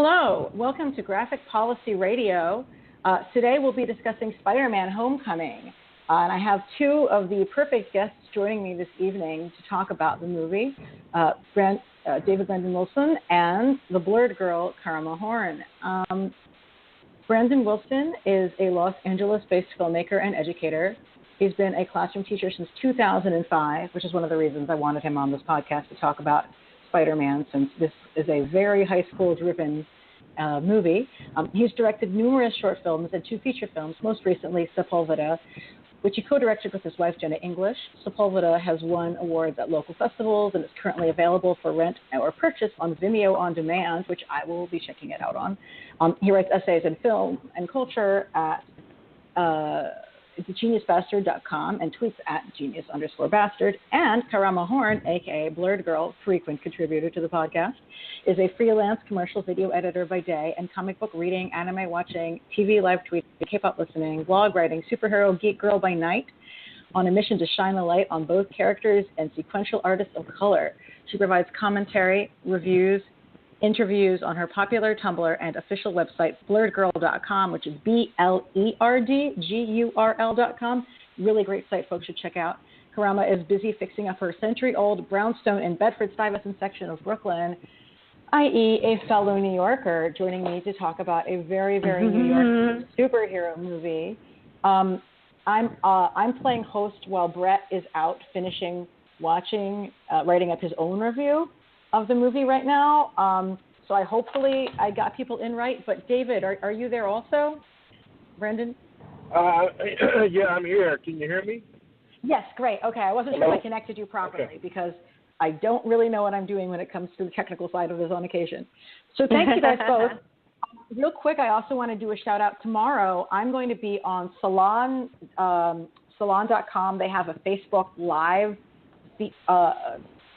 Hello, welcome to Graphic Policy Radio. Today we'll be discussing Spider-Man Homecoming. And I have two of the perfect guests joining me this evening to talk about the movie, David Brandon Wilson and the Blerdgurl Karama Horne. Brandon Wilson is a Los Angeles-based filmmaker and educator. He's been a classroom teacher since 2005, which is one of the reasons I wanted him on this podcast to talk about Spider-Man, since this is a very high school-driven movie. He's directed numerous short films and two feature films, most recently Sepulveda, which he co-directed with his wife, Jenna English. Sepulveda has won awards at local festivals and is currently available for rent or purchase on Vimeo On Demand, which I will be checking it out on. He writes essays in film and culture at geniusbastard.com and tweets at genius_bastard. And Karama Horne, a.k.a. Blerdgurl, frequent contributor to the podcast, is a freelance commercial video editor by day and comic book reading, anime watching, TV live tweeting, K-pop listening, blog writing, superhero geek girl by night, on a mission to shine a light on both characters and sequential artists of color. She provides commentary, reviews, interviews on her popular Tumblr and official website, blerdgurl.com, which is BLERDGURL.com. Really great site folks should check out. Karama is busy fixing up her century-old brownstone and Bedford-Stuyvesant section of Brooklyn, i.e. a fellow New Yorker, joining me to talk about a very, very New York superhero movie. I'm playing host while Brett is out finishing watching, writing up his own review of the movie right now. So I got people in right. But David, are you there also? Brandon? Yeah, I'm here. Can you hear me? Yes, great. Okay, I wasn't sure if I connected you properly because I don't really know what I'm doing when it comes to the technical side of this on occasion. So thank you guys both. Real quick, I also want to do a shout out tomorrow. I'm going to be on salon.com. They have a Facebook Live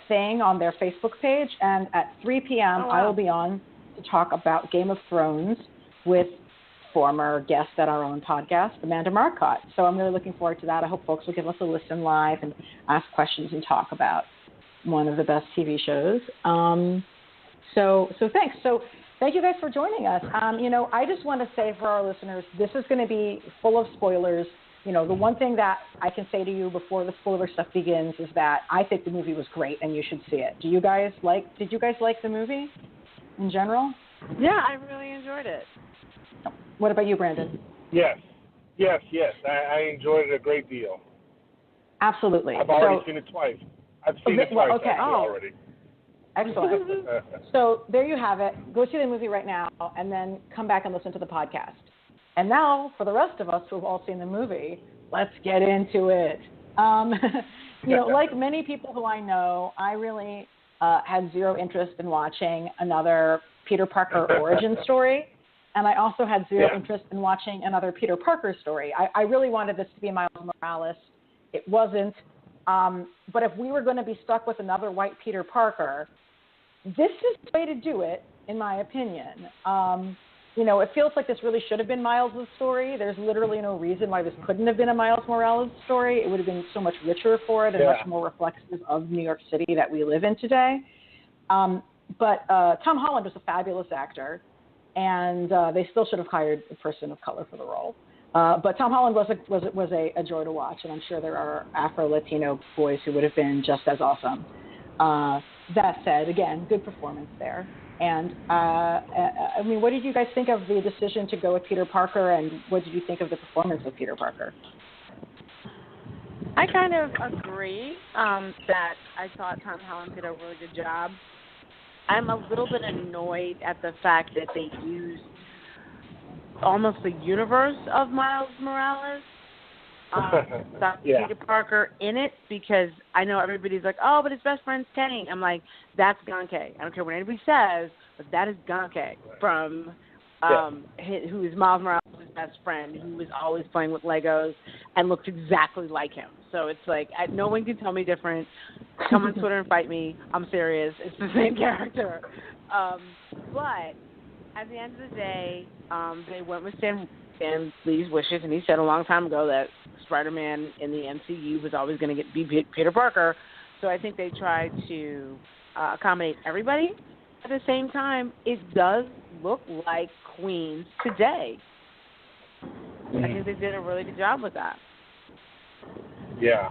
thing on their Facebook page, and at 3 p.m. I will be on to talk about Game of Thrones with former guest at our own podcast, Amanda Marcotte. So I'm really looking forward to that. I hope folks will give us a listen live and ask questions and talk about one of the best TV shows. So thanks. So thank you guys for joining us. I just want to say for our listeners, this is going to be full of spoilers. The one thing that I can say to you before the spoiler stuff begins is that I think the movie was great and you should see it. Did you guys like the movie in general? Yeah, I really enjoyed it. What about you, Brandon? Yes. I enjoyed it a great deal. Absolutely. I've already seen it twice. I've seen it twice already. Excellent. So there you have it. Go see the movie right now and then come back and listen to the podcast. And now, for the rest of us who have all seen the movie, let's get into it. Like many people who I know, I really had zero interest in watching another Peter Parker origin story. And I also had zero interest in watching another Peter Parker story. I really wanted this to be Miles Morales. It wasn't. But if we were going to be stuck with another white Peter Parker, this is the way to do it, in my opinion. It feels like this really should have been Miles' story. There's literally no reason why this couldn't have been a Miles Morales story. It would have been so much richer for it and much more reflective of New York City that we live in today. But Tom Holland was a fabulous actor, and they still should have hired a person of color for the role. But Tom Holland was a joy to watch, and I'm sure there are Afro-Latino boys who would have been just as awesome. That said, again, good performance there. And, what did you guys think of the decision to go with Peter Parker, and what did you think of the performance of Peter Parker? I kind of agree that I thought Tom Holland did a really good job. I'm a little bit annoyed at the fact that they used almost the universe of Miles Morales, Peter Parker in it, because I know everybody's like, oh, but his best friend's Kenny. I'm like, that's Gonke. I don't care what anybody says, but that is Gonke from who is Miles Morales' best friend, who was always playing with Legos and looked exactly like him. So it's like, no one can tell me different. Come on Twitter and fight me. I'm serious. It's the same character. But at the end of the day, they went with Stan Lee's wishes, and he said a long time ago that Spider-Man in the MCU was always going to be Peter Parker. So I think they tried to accommodate everybody. At the same time, it does look like queens today. I think they did a really good job with that. Yeah.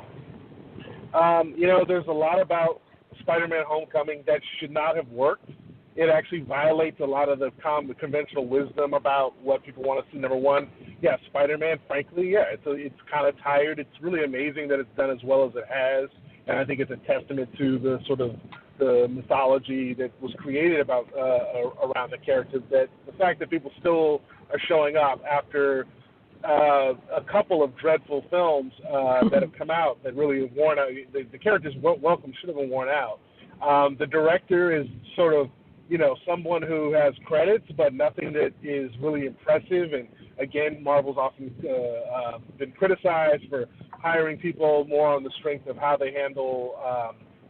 There's a lot about Spider-Man Homecoming that should not have worked. It actually violates a lot of the conventional wisdom about what people want to see. Number one, yeah, Spider-Man, frankly, yeah, it's kind of tired. It's really amazing that it's done as well as it has, and I think it's a testament to the sort of the mythology that was created about around the characters, that the fact that people still are showing up after a couple of dreadful films that have come out that really have worn out. The characters welcome should have been worn out. The director is sort of, someone who has credits, but nothing that is really impressive. And again, Marvel's often been criticized for hiring people more on the strength of how they handle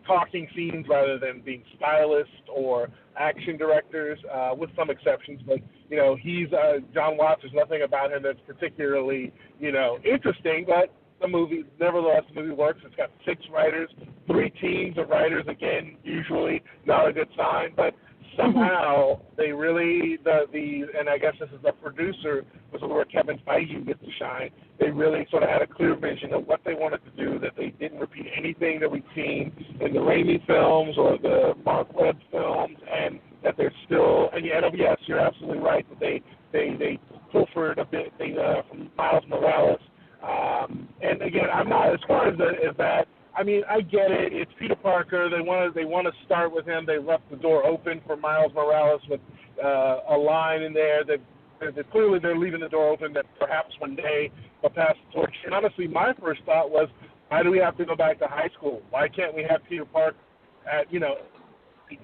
talking scenes rather than being stylists or action directors, with some exceptions. But, he's John Watts. There's nothing about him that's particularly, interesting, but nevertheless, the movie works. It's got 6 writers, 3 teams of writers, again, usually not a good sign, but somehow they really, and I guess this is the producer, was where Kevin Feige gets to shine. They really sort of had a clear vision of what they wanted to do, that they didn't repeat anything that we've seen in the Raimi films or the Mark Webb films, and that they're still, and yes, you're absolutely right, that they pilfered a bit from Miles Morales. And again, I'm not as far as that. I mean, I get it. It's Peter Parker. They want to start with him. They left the door open for Miles Morales with a line in there that clearly they're leaving the door open that perhaps one day they'll pass the torch. And honestly, my first thought was, why do we have to go back to high school? Why can't we have Peter Parker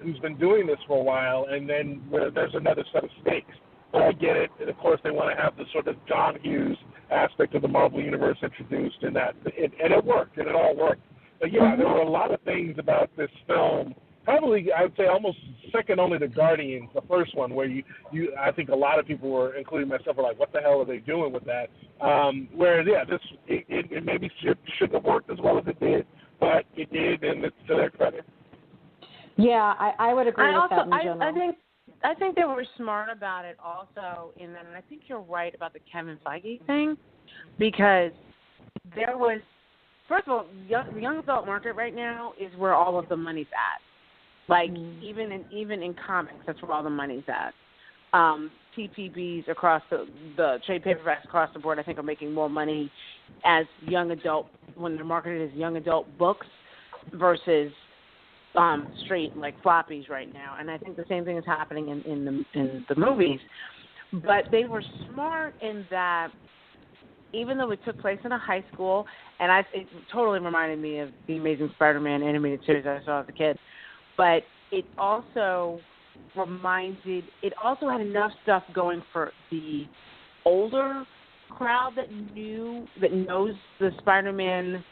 who's been doing this for a while, and then there's another set of stakes? But I get it. And of course, they want to have the sort of John Hughes aspect of the Marvel Universe introduced in that. And it worked, and it all worked. But yeah, there were a lot of things about this film, probably I would say almost second only to Guardians, the first one, where I think a lot of people were, including myself, were like, what the hell are they doing with that? Whereas, yeah, it maybe shouldn't have worked as well as it did, but it did, and it's to their credit. Yeah, I would agree with that in general. I think they were smart about it also in that, and I think you're right about the Kevin Feige thing, because there was, first of all, the young adult market right now is where all of the money's at. Like, even in comics, that's where all the money's at. TPBs across the trade paperbacks across the board, I think, are making more money as young adult, when they're marketed as young adult books versus straight, like, floppies right now. And I think the same thing is happening in the movies. But they were smart in that, even though it took place in a high school, and it totally reminded me of the Amazing Spider-Man animated series I saw as a kid, but it also had enough stuff going for the older crowd that knows the Spider-Man,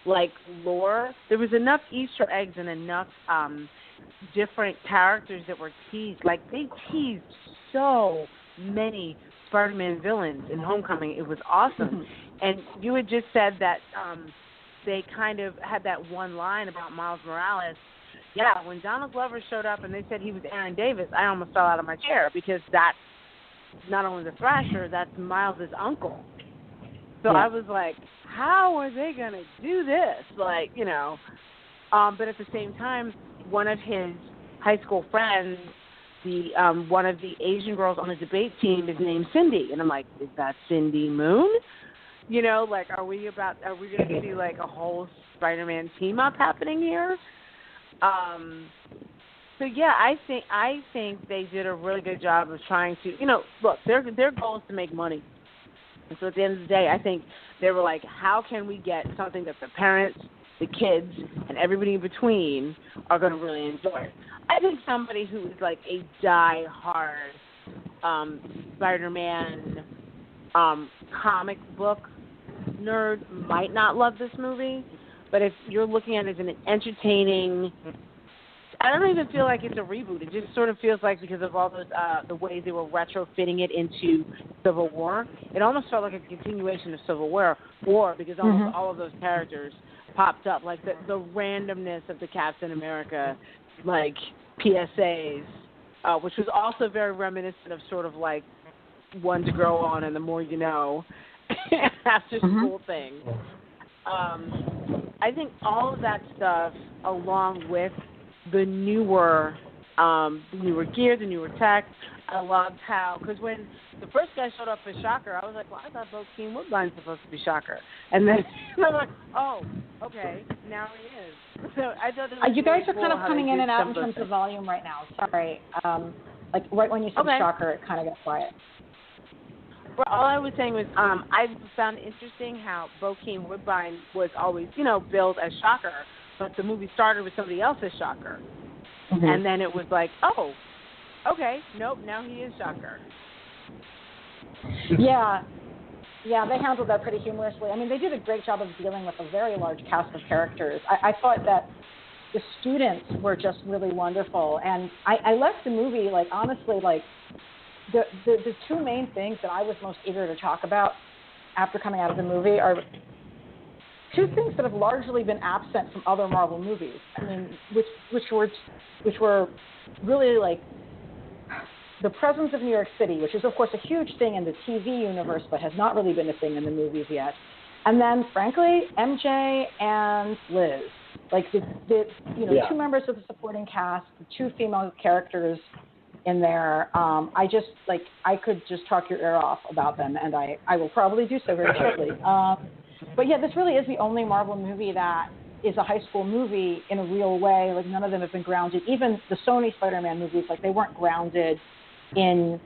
like, lore. There was enough Easter eggs and enough different characters that were teased. Like, they teased so many Spider-Man villains in Homecoming. It was awesome. And you had just said that they kind of had that one line about Miles Morales. Yeah, when Donald Glover showed up and they said he was Aaron Davis, I almost fell out of my chair, because that's not only the Thrasher, that's Miles' uncle. So I was like, how are they going to do this? Like, but at the same time, one of his high school friends, one of the Asian girls on the debate team, is named Cindy. And I'm like, is that Cindy Moon? Like, are we going to see, like, a whole Spider-Man team-up happening here? So, yeah, I think they did a really good job of trying to, look, their goal is to make money. And so at the end of the day, I think they were like, how can we get something that the parents, the kids, and everybody in between are going to really enjoy? I think somebody who is like a die-hard Spider-Man comic book nerd might not love this movie, but if you're looking at it as an entertaining, I don't even feel like it's a reboot. It just sort of feels like, because of all those the ways they were retrofitting it into Civil War, it almost felt like a continuation of Civil War, because almost all of those characters popped up, like the randomness of the Captain America, like, PSAs which was also very reminiscent of sort of like one to grow on and the more you know after school thing. I think all of that stuff, along with the newer gear, the newer tech. I loved how, because when the first guy showed up as Shocker, I was like, well, I thought Bokeem Woodbine's supposed to be Shocker. And then I'm like, oh, okay, now he is. So I thought that was you guys really are kind cool of coming in and out in terms things. of volume right now. Sorry. Like right when you said Shocker, it kind of got quiet. Well, all I was saying was I found it interesting how Bokeem Woodbine was always, billed as Shocker, but the movie started with somebody else as Shocker. Mm-hmm. And then it was like, oh, okay, nope, now he is Shocker. Yeah, they handled that pretty humorously. I mean, they did a great job of dealing with a very large cast of characters. I thought that the students were just really wonderful. And I left the movie, like, honestly, like, the two main things that I was most eager to talk about after coming out of the movie are two things that have largely been absent from other Marvel movies. I mean, which were really like the presence of New York City, which is of course a huge thing in the TV universe, but has not really been a thing in the movies yet. And then, frankly, MJ and Liz, like the two members of the supporting cast, the two female characters in there. I could just talk your ear off about them, and I will probably do so very shortly. But yeah, this really is the only Marvel movie that is a high school movie in a real way. Like, none of them have been grounded. Even the Sony Spider-Man movies, like, they weren't grounded in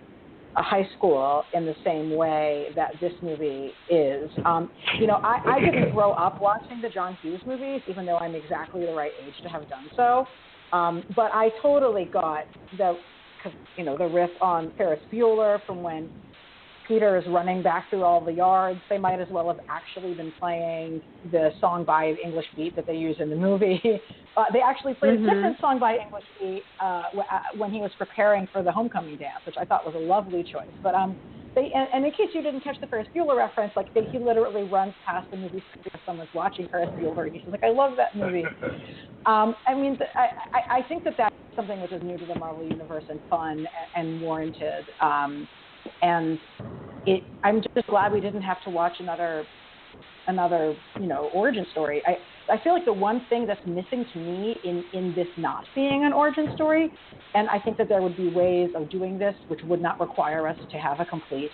a high school in the same way that this movie is. I didn't grow up watching the John Hughes movies, even though I'm exactly the right age to have done so. But I totally got the riff on Ferris Bueller from when Peter is running back through all the yards. They might as well have actually been playing the song by English Beat that they use in the movie. They actually played a different song by English Beat when he was preparing for the homecoming dance, which I thought was a lovely choice. But and in case you didn't catch the Ferris Bueller reference, like he literally runs past the movie if someone's watching Ferris Bueller, and he's like, I love that movie. I think that that's something which is new to the Marvel universe and fun and warranted. And I'm just glad we didn't have to watch another origin story. I feel like the one thing that's missing to me in this not being an origin story, and I think that there would be ways of doing this which would not require us to have a complete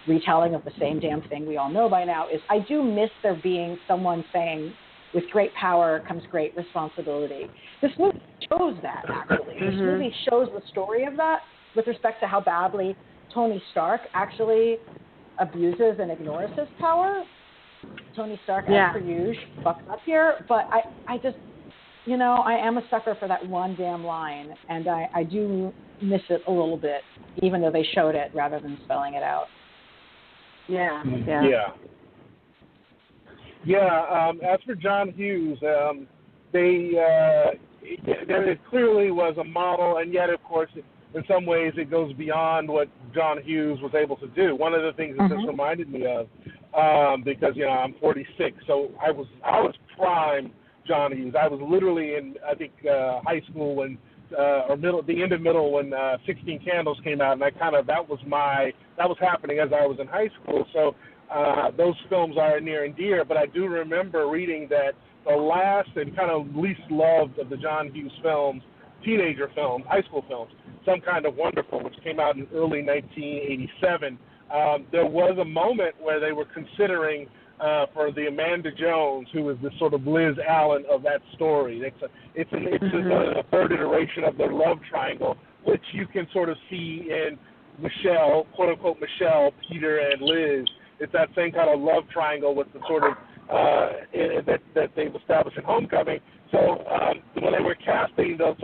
retelling of the same damn thing we all know by now, is I do miss there being someone saying, with great power comes great responsibility. This movie shows that, actually. This movie shows the story of that with respect to how badly Tony Stark actually abuses and ignores his power. Tony Stark, as per usual, fucks up here. But I just, I am a sucker for that one damn line, and I do miss it a little bit, even though they showed it rather than spelling it out. Yeah. As for John Hughes, it clearly was a model, and yet, of course, in some ways, it goes beyond what John Hughes was able to do. One of the things that this reminded me of, because I'm 46, so I was prime John Hughes. I was literally in, I think, high school when, the end of middle when 16 Candles came out, and that was happening as I was in high school. So those films are near and dear. But I do remember reading that the last and kind of least loved of the John Hughes films, teenager films, high school films, Some Kind of Wonderful, which came out in early 1987, there was a moment where they were considering for the Amanda Jones, who is the sort of Liz Allen of that story. It's a third iteration of their love triangle, which you can sort of see in Michelle, quote-unquote Michelle, Peter, and Liz. It's that same kind of love triangle with the sort of that they've established in Homecoming. So when they were casting the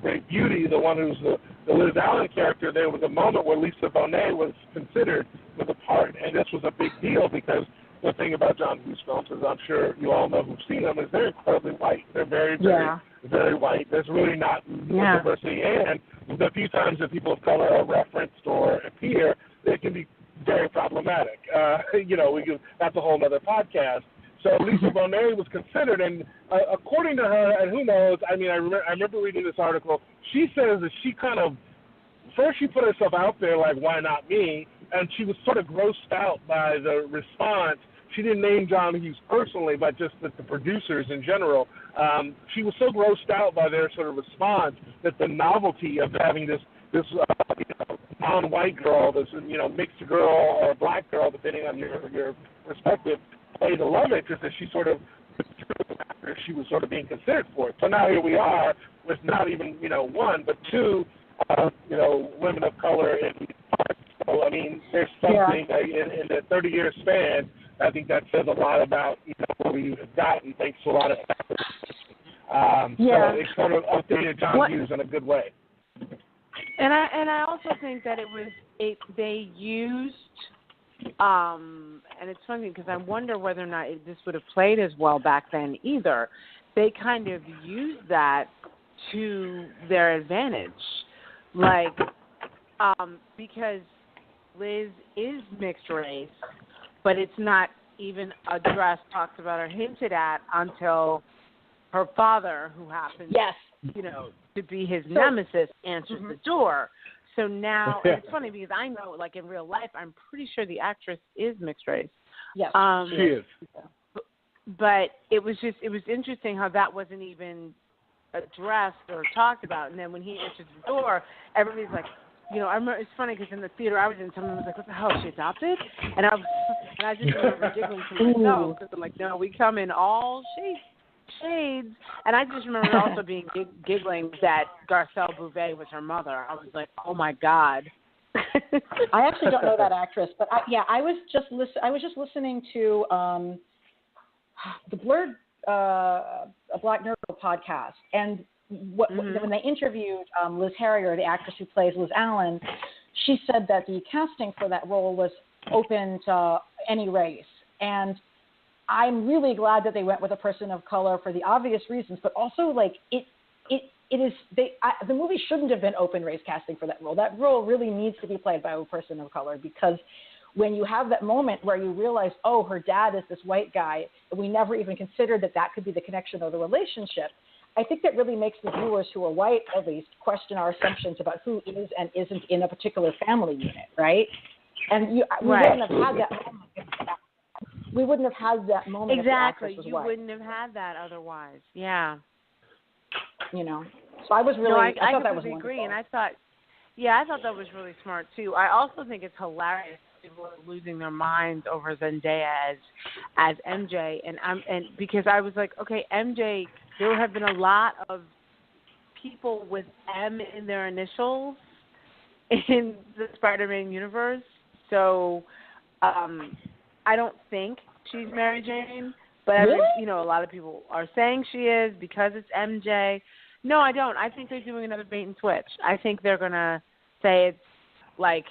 great beauty, the one who's the Liz Allen character, there was a moment where Lisa Bonet was considered for the part, and this was a big deal because the thing about John Hughes films, as I'm sure you all know who've seen them, is they're incredibly white. They're very, very, very white. There's really not much diversity, and the few times that people of color are referenced or appear, they can be very problematic. That's a whole other podcast. So Lisa Bonet was considered, and according to her, and who knows, I mean, I remember reading this article, she says that she kind of first she put herself out there like, why not me? And she was sort of grossed out by the response. She didn't name John Hughes personally, but just the producers in general. She was so grossed out by their sort of response that the novelty of having this non-white girl, this mixed girl or black girl, depending on your perspective, play the love interest that she sort of she was sort of being considered for it. So now here we are with not even one but two women of color in parts. So I mean, there's something in the 30-year span. I think that says a lot about what we've gotten thanks to a lot of efforts. So it sort of updated John Hughes in a good way. And I also think that they used and it's funny because I wonder whether or not this would have played as well back then either. They kind of used that to their advantage, like because Liz is mixed race, but it's not even addressed, talked about, or hinted at until her father, who happens, to be his nemesis, answers the door. So now, and it's funny because I know, like in real life, I'm pretty sure the actress is mixed race. Yes, she is. But it was interesting how that wasn't even addressed or talked about. And then when he answered the door, everybody's like, I remember it's funny because in the theater I was in, someone was like, "What the hell? Is she adopted?" And I just remember giggling to myself because I'm like, "No, we come in all shades." And I just remember also being giggling that Garcelle Bouvet was her mother. I was like, "Oh my God." I actually don't know that actress, but I was just listening to the Blerd Blerdgurl podcast, and when they interviewed Liz Harrier, the actress who plays Liz Allen, she said that the casting for that role was open to any race. And I'm really glad that they went with a person of color for the obvious reasons, but also like the movie shouldn't have been open race casting for that role. That role really needs to be played by a person of color, because when you have that moment where you realize, oh, her dad is this white guy, and we never even considered that could be the connection or the relationship, I think that really makes the viewers who are white, at least, question our assumptions about who is and isn't in a particular family unit, right? And we wouldn't have had that moment. We wouldn't have had that moment. Exactly. If the actress was you white. wouldn't have had that otherwise. Yeah. So I was really. I thought that was agree, wonderful. and I thought that was really smart too. I also think it's hilarious. People are losing their minds over Zendaya as MJ, and because I was like, okay, MJ. There have been a lot of people with M in their initials in the Spider-Man universe, so I don't think she's Mary Jane, but really? a lot of people are saying she is because it's MJ. No, I don't. I think they're doing another bait and switch. I think they're gonna say it's like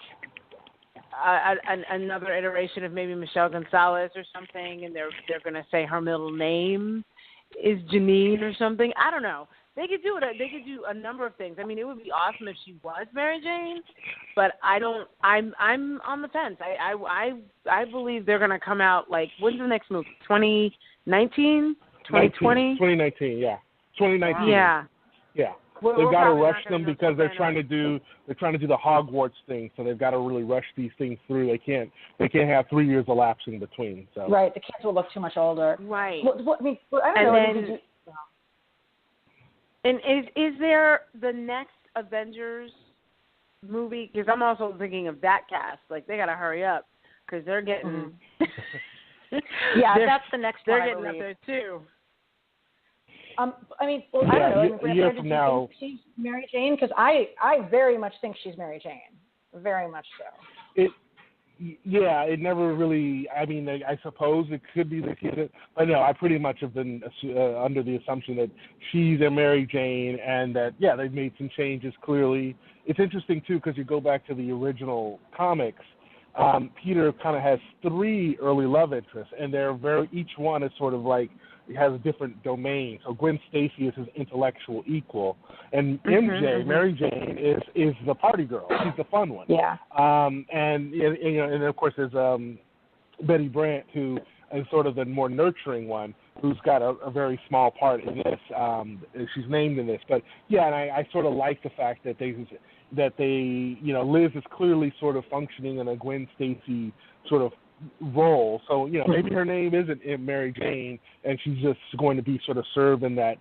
another iteration of maybe Michelle Gonzalez or something, and they're gonna say her middle name is Janine or something. I don't know. They could do it. They could do a number of things. I mean, it would be awesome if she was Mary Jane, but I don't. I'm on the fence. I believe they're gonna come out like, when's the next movie? 2019, 2020, 2019. Yeah, 2019. Yeah. Yeah. We're They've got to probably rush not gonna them know because they're trying to Sopranos. do the Hogwarts thing, so they've got to really rush these things through. They can't have 3 years elapsing between. So Right, the kids will look too much older. Right. I don't know. And is there the next Avengers movie? Because I'm also thinking of that cast. Like, they got to hurry up because they're getting. That's the next one. They're getting up there too. I don't know. A year from now, she's Mary Jane, because I very much think she's Mary Jane, very much so. It never really. I mean, I suppose it could be the kid, but no, I pretty much have been under the assumption that she's a Mary Jane, and that they've made some changes. Clearly, it's interesting too because you go back to the original comics. Peter kind of has 3 early love interests, and each one is sort of like has a different domain. So Gwen Stacy is his intellectual equal, and MJ, Mary Jane, is the party girl. She's the fun one. Yeah. And of course there's Betty Brant, who and sort of the more nurturing one, who's got a very small part in this. She's named in this, but yeah, and I sort of like the fact that they, Liz is clearly sort of functioning in a Gwen Stacy sort of role. So, maybe her name isn't Mary Jane, and she's just going to be sort of serve in that,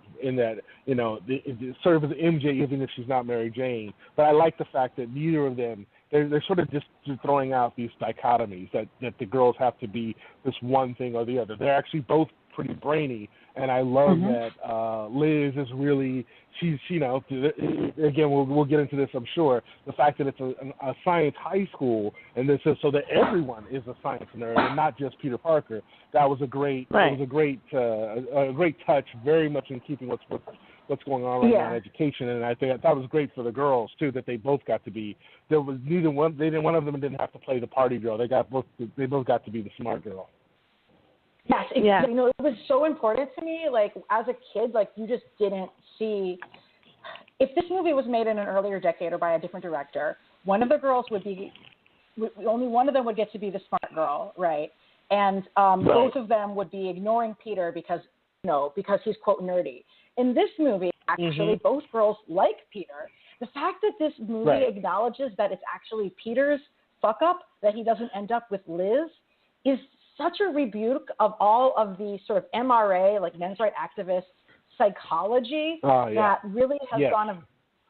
serve as MJ even if she's not Mary Jane. But I like the fact that neither of them, they're sort of just throwing out these dichotomies that the girls have to be this one thing or the other. They're actually both pretty brainy, and I love that Liz is really, she's, again, we'll get into this, I'm sure, the fact that it's a science high school, and this is so that everyone is a science nerd and not just Peter Parker. That was a great, a great touch, very much in keeping what's going on right now in education, and I think that was great for the girls too, that they both got to be. There was one of them didn't have to play the party girl. They both got to be the smart girl. Yes, exactly. It was so important to me. Like as a kid, like you just didn't see. If this movie was made in an earlier decade or by a different director, one of the girls only one of them would get to be the smart girl, right? And both of them would be ignoring Peter because he's quote nerdy. In this movie, actually, both girls like Peter. The fact that this movie acknowledges that it's actually Peter's fuck up that he doesn't end up with Liz is such a rebuke of all of the sort of MRA, like men's rights activists, psychology that really has gone and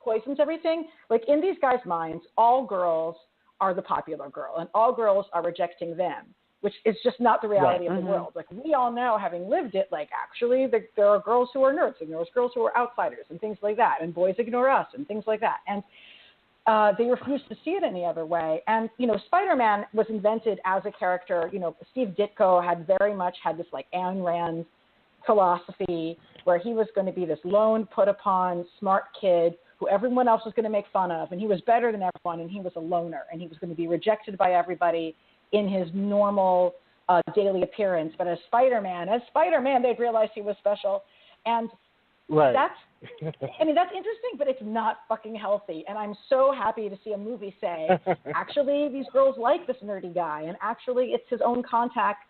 poisons everything. Like in these guys' minds, all girls are the popular girl, and all girls are rejecting them, which is just not the reality of the world. Like we all know, having lived it, like actually there are girls who are nerds, and there's girls who are outsiders, and things like that, and boys ignore us, and things like that. And they refuse to see it any other way. And, Spider-Man was invented as a character. Steve Ditko had very much had this like Ayn Rand philosophy where he was going to be this lone, put upon, smart kid who everyone else was going to make fun of. And he was better than everyone, and he was a loner. And he was going to be rejected by everybody in his normal daily appearance. But as Spider-Man, they'd realize he was special. And that's interesting, but it's not fucking healthy. And I'm so happy to see a movie say, actually, these girls like this nerdy guy, and actually it's his own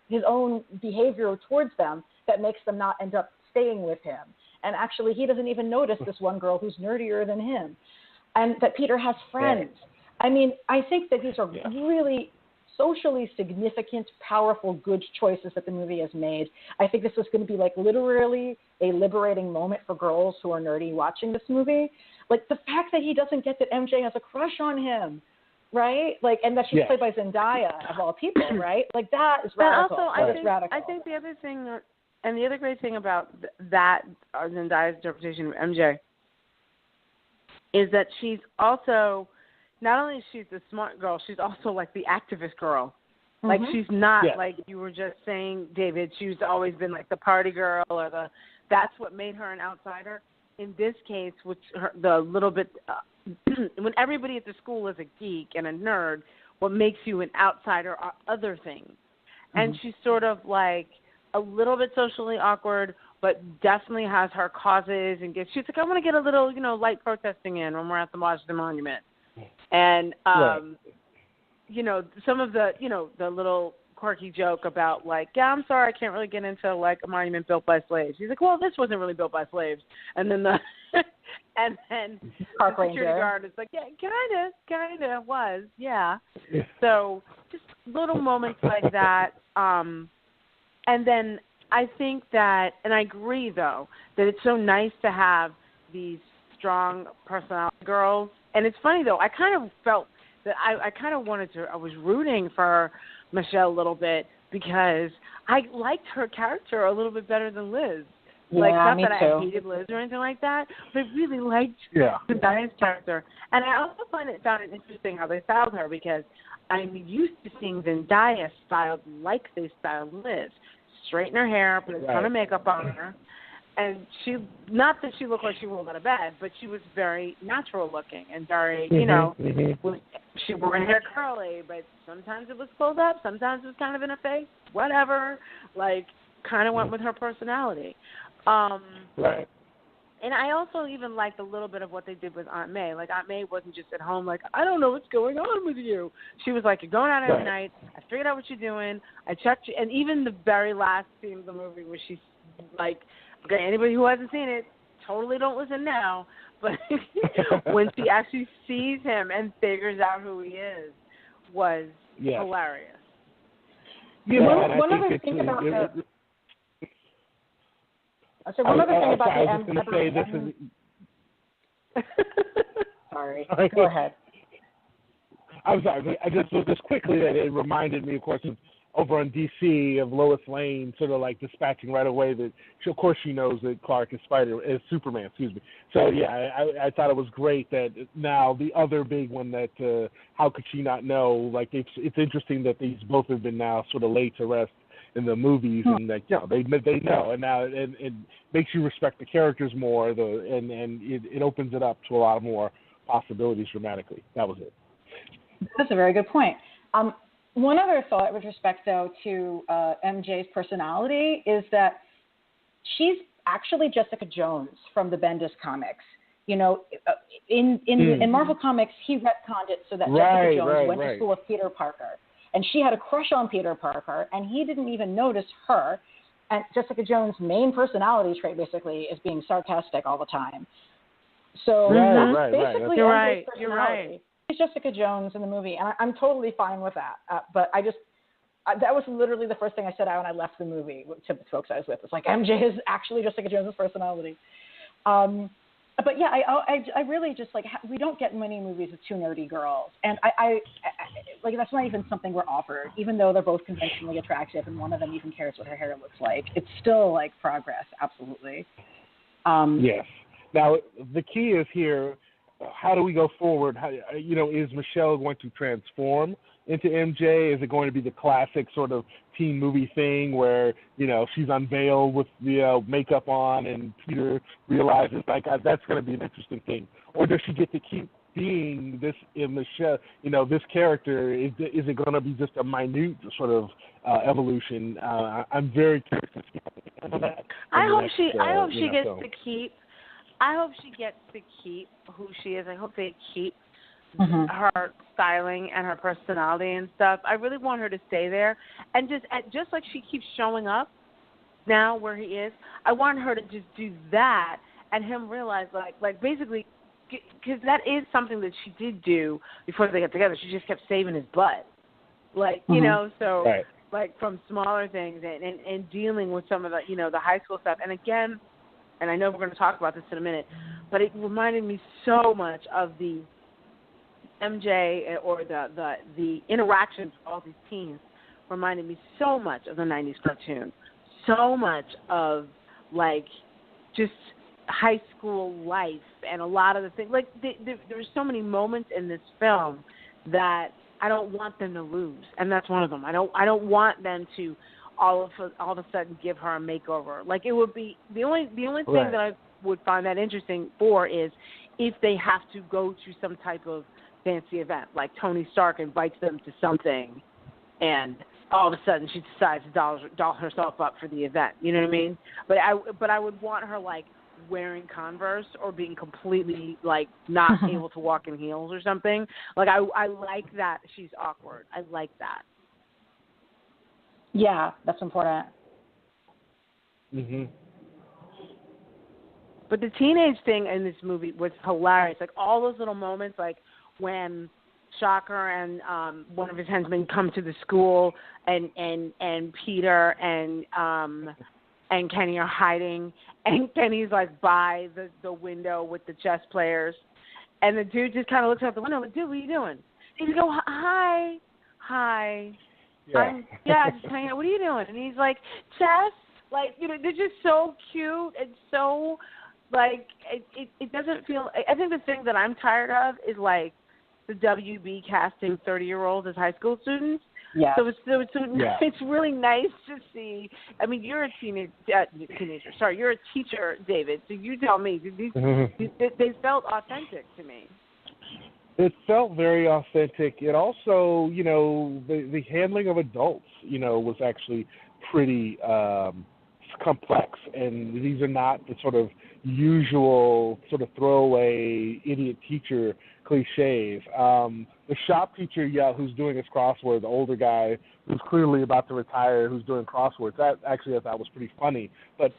his own behavior towards them that makes them not end up staying with him. And actually, he doesn't even notice this one girl who's nerdier than him. And that Peter has friends. I mean, I think that these are really socially significant, powerful, good choices that the movie has made. I think this is going to be like literally a liberating moment for girls who are nerdy watching this movie. Like the fact that he doesn't get that MJ has a crush on him, right? Like, and that she's played by Zendaya of all people, right? Like that is radical. And also, I think the other thing, and the other great thing about that Zendaya's interpretation of MJ is that she's also. Not only is she the smart girl, she's also like the activist girl. Like she's not like you were just saying, David. She's always been like the party girl or that's what made her an outsider. In this case, the little bit when everybody at the school is a geek and a nerd, what makes you an outsider are other things. And she's sort of like a little bit socially awkward, but definitely has her causes and she's like, I want to get a little light protesting in when we're at the Washington Monument. And, some of the, the little quirky joke about like, I'm sorry, I can't really get into like a monument built by slaves. He's like, well, this wasn't really built by slaves. And then the security guard is like, yeah, kind of was. Yeah. So just little moments like that. And then I think that, and I agree though, that it's so nice to have these strong personality girls. And it's funny, though, I kind of felt that I kind of I was rooting for Michelle a little bit because I liked her character a little bit better than Liz. Like, not that I hated Liz or anything like that, but I really liked Zendaya's character. And I also found it interesting how they styled her because I'm used to seeing Zendaya styled like they styled Liz. Straighten her hair, put a ton of makeup on her. And she, not that she looked like she rolled out of bed, but she was very natural looking and very, she wore her hair curly, but sometimes it was pulled up, sometimes it was kind of in her face, whatever, like, kind of went with her personality. And I also even liked a little bit of what they did with Aunt May. Like, Aunt May wasn't just at home like, I don't know what's going on with you. She was like, you're going out every night. I figured out what you're doing. I checked you. And even the very last scene of the movie where she's like, okay, anybody who hasn't seen it, totally don't listen now. But when she actually sees him and figures out who he is was hilarious. Yeah, one other thing about the... So one other thing about the end. Sorry, go ahead. I'm sorry. I just quickly that it reminded me, of course, of over on DC of Lois Lane, sort of like dispatching right away that of course she knows that Clark is Superman. Excuse me. So yeah, I thought it was great that now the other big one that how could she not know? Like it's interesting that these both have been now sort of laid to rest in the movies, and like they know, and now it makes you respect the characters more. And it opens it up to a lot more possibilities dramatically. That was it. That's a very good point. One other thought with respect though to MJ's personality is that she's actually Jessica Jones from the Bendis comics. You know, in Marvel Comics, he retconned it so that Jessica Jones went to school with Peter Parker. And she had a crush on Peter Parker, and he didn't even notice her. And Jessica Jones' main personality trait, basically, is being sarcastic all the time. So that's basically You're right. She's Jessica Jones in the movie, and I'm totally fine with that. But that was literally the first thing I said when I left the movie to the folks I was with. It's like, MJ is actually Jessica Jones' personality. But yeah, I really just like, we don't get many movies with two nerdy girls, and I like, that's not even something we're offered, even though they're both conventionally attractive and one of them even cares what her hair looks like. It's still like progress, absolutely. Yes. Now the key is here. How do we go forward? How, is Michelle going to transform into MJ? Is it going to be the classic sort of teen movie thing where, she's unveiled with the makeup on and Peter realizes, like, that's going to be an interesting thing? Or does she get to keep being this in Michelle, this character? Is it going to be just a minute sort of evolution? I'm very curious to see that. I hope she gets to keep. I hope she gets to keep who she is. I hope they keep her styling and her personality and stuff. I really want her to stay there. And just like she keeps showing up now where he is, I want her to just do that and him realize, like basically, because that is something that she did do before they got together. She just kept saving his butt. Like, like from smaller things and dealing with some of the, the high school stuff. And again, and I know we're going to talk about this in a minute, but it reminded me so much of the MJ or the interactions with all these teens reminded me so much of the 90s cartoon. So much of, like, just high school life and a lot of the things. Like, there were so many moments in this film that I don't want them to lose, and that's one of them. I don't want them to all of a sudden give her a makeover. Like, it would be the only thing that I would find that interesting for is if they have to go to some type of fancy event, like Tony Stark invites them to something and all of a sudden she decides to doll herself up for the event. You know what I mean? But I would want her, like, wearing Converse or being completely, like, not able to walk in heels or something. Like, I like that she's awkward. I like that. Yeah, that's important. But the teenage thing in this movie was hilarious. Like, all those little moments, like when Shocker and one of his henchmen come to the school and Peter and Kenny are hiding, and Kenny's like by the window with the chess players, and the dude just kind of looks out the window like, dude, what are you doing? And he go, hi. Yeah. Just hanging out. What are you doing? And he's like, chess. Like, they're just so cute and so, like, it doesn't feel. I think the thing that I'm tired of is, like, the WB casting 30-year-olds as high school students. Yeah. So it's really nice to see. I mean, you're a teenager. Sorry, you're a teacher, David. So you tell me, they felt authentic to me. It felt very authentic. It also, the handling of adults, was actually pretty complex, and these are not the sort of usual sort of throwaway idiot teacher cliches. The shop teacher, who's doing his crossword, the older guy who's clearly about to retire, who's doing crosswords, that actually I thought was pretty funny. But,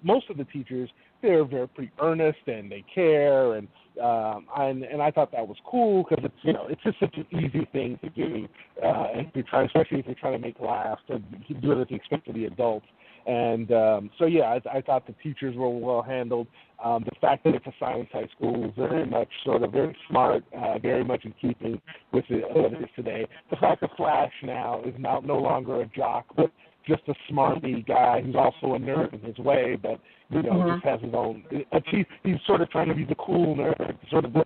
most of the teachers, they're pretty earnest and they care, and I thought that was cool because it's just such an easy thing to do, and especially if you're trying to make laughs, to do it at the expense of the adults. And I thought the teachers were well handled. The fact that it's a science high school is very much very smart, very much in keeping with what it is today. The fact that Flash now is no longer a jock, but just a smarty guy who's also a nerd in his way, but just has his own. He's sort of trying to be the cool nerd, sort of the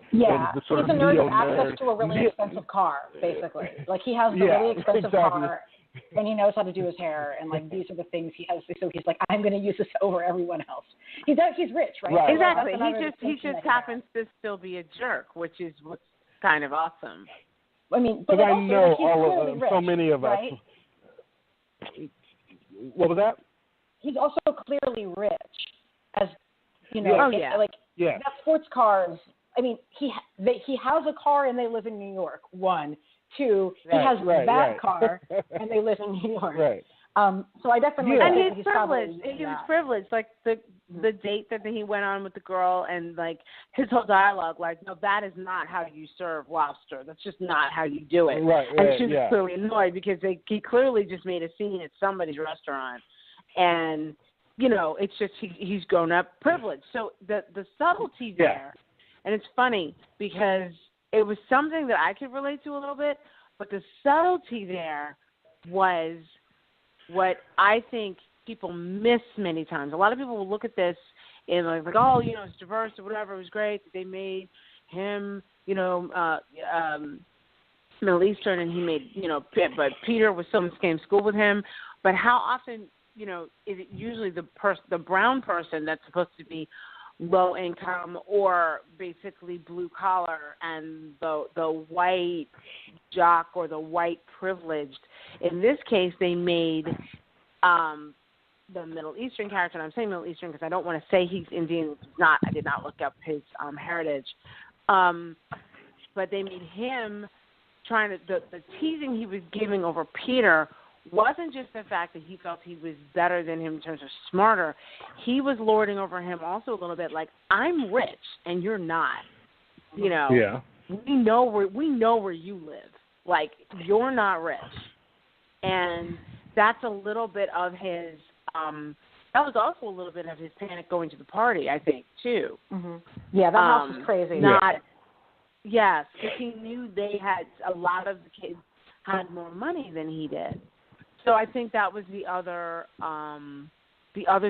sort he's a nerd with access to a really expensive car, basically. Like he has the really expensive car. And he knows how to do his hair, and these are the things he has. So he's like, I'm going to use this over everyone else. He's rich, right? Exactly. He just happens to still be a jerk, which is what's kind of awesome. I mean, but I know all of so many of us. What was that? He's also clearly rich, as that sports cars. I mean, he has a car and they live in New York. 1, 2, he has that car and they live in New York. Right. So I definitely and he's privileged. He was privileged. Like the date that he went on with the girl, and like his whole dialogue, like, no, that is not how you serve lobster. That's just not how you do it. Right. And she was clearly annoyed because he clearly just made a scene at somebody's restaurant, and it's just he's grown up privileged. So the subtlety there, and it's funny because it was something that I could relate to a little bit, but the subtlety there was what I think people miss many times. A lot of people will look at this and like, it's diverse or whatever. It was great that they made him, Middle Eastern, and he made, but Peter was still in the same school with him. But how often, is it usually the brown person that's supposed to be low income or basically blue collar, and the white jock or the white privileged? In this case, they made the Middle Eastern character, and I'm saying Middle Eastern because I don't want to say he's Indian. He's not. I did not look up his heritage. But they made him the teasing he was giving over Peter wasn't just the fact that he felt he was better than him in terms of smarter. He was lording over him also a little bit like, I'm rich and you're not. Yeah. We know where you live. Like, you're not rich. And that's a little bit of his that was also a little bit of his panic going to the party, I think, too. Mm-hmm. Yeah, that house was crazy. Yes, because he knew they had, a lot of the kids had more money than he did. So I think that was the other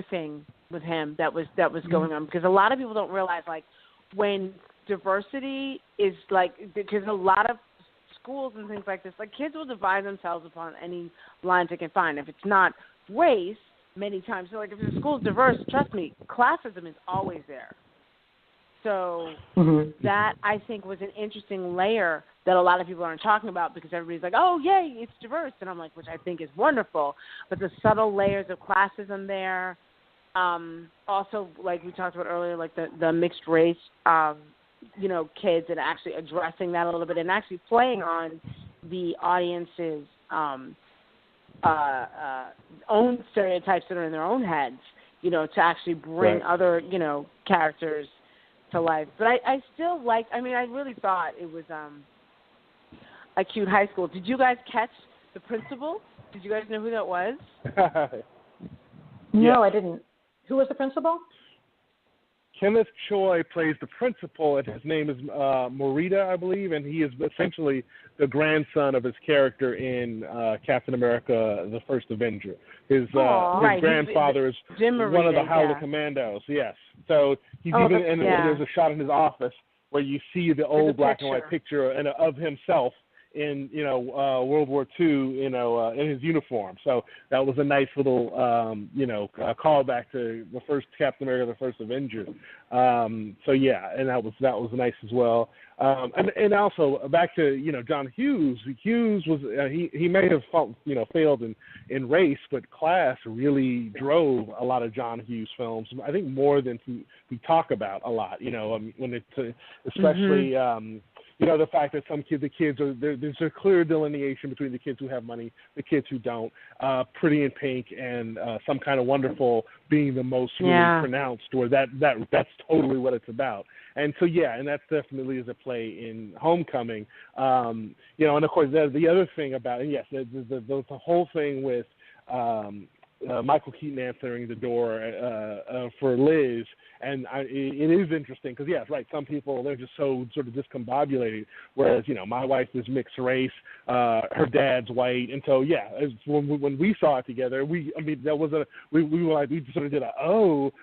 thing with him that was going on, because a lot of people don't realize, like, when diversity is like, because a lot of schools and things like this, like, kids will divide themselves upon any lines they can find. If it's not race, many times, so like if the school's diverse, trust me, classism is always there. So that, I think, was an interesting layer that a lot of people aren't talking about, because everybody's like, oh, yay, it's diverse. And I'm like, which I think is wonderful. But the subtle layers of classism there, also, like we talked about earlier, like the mixed race, kids, and actually addressing that a little bit and actually playing on the audience's own stereotypes that are in their own heads, to actually bring other, characters to life. But I still I really thought it was a cute high school. Did you guys catch the principal? Did you guys know who that was? No, I didn't. Who was the principal? Kenneth Choi plays the principal, and his name is Morita, I believe, and he is essentially the grandson of his character in Captain America: The First Avenger. His grandfather is one of the Howler Commandos. Yes, so he's there's a shot in his office where you see the old black and white picture of himself in World War II, in his uniform. So that was a nice little callback to the first Captain America, the first Avenger. So yeah, and that was nice as well. And also back to John Hughes. Hughes was he may have failed in race, but class really drove a lot of John Hughes films. I think more than we talk about a lot. When it's especially. The fact that the kids there's a clear delineation between the kids who have money, the kids who don't. Pretty in Pink and Some Kind of Wonderful being the most really pronounced, where that's totally what it's about. And so and that definitely is a play in Homecoming. And of course the other thing about it, yes, the whole thing with Michael Keaton answering the door for Liz, and it is interesting because some people, they're just so sort of discombobulated, whereas my wife is mixed race, her dad's white, and so when we saw it together, we sort of did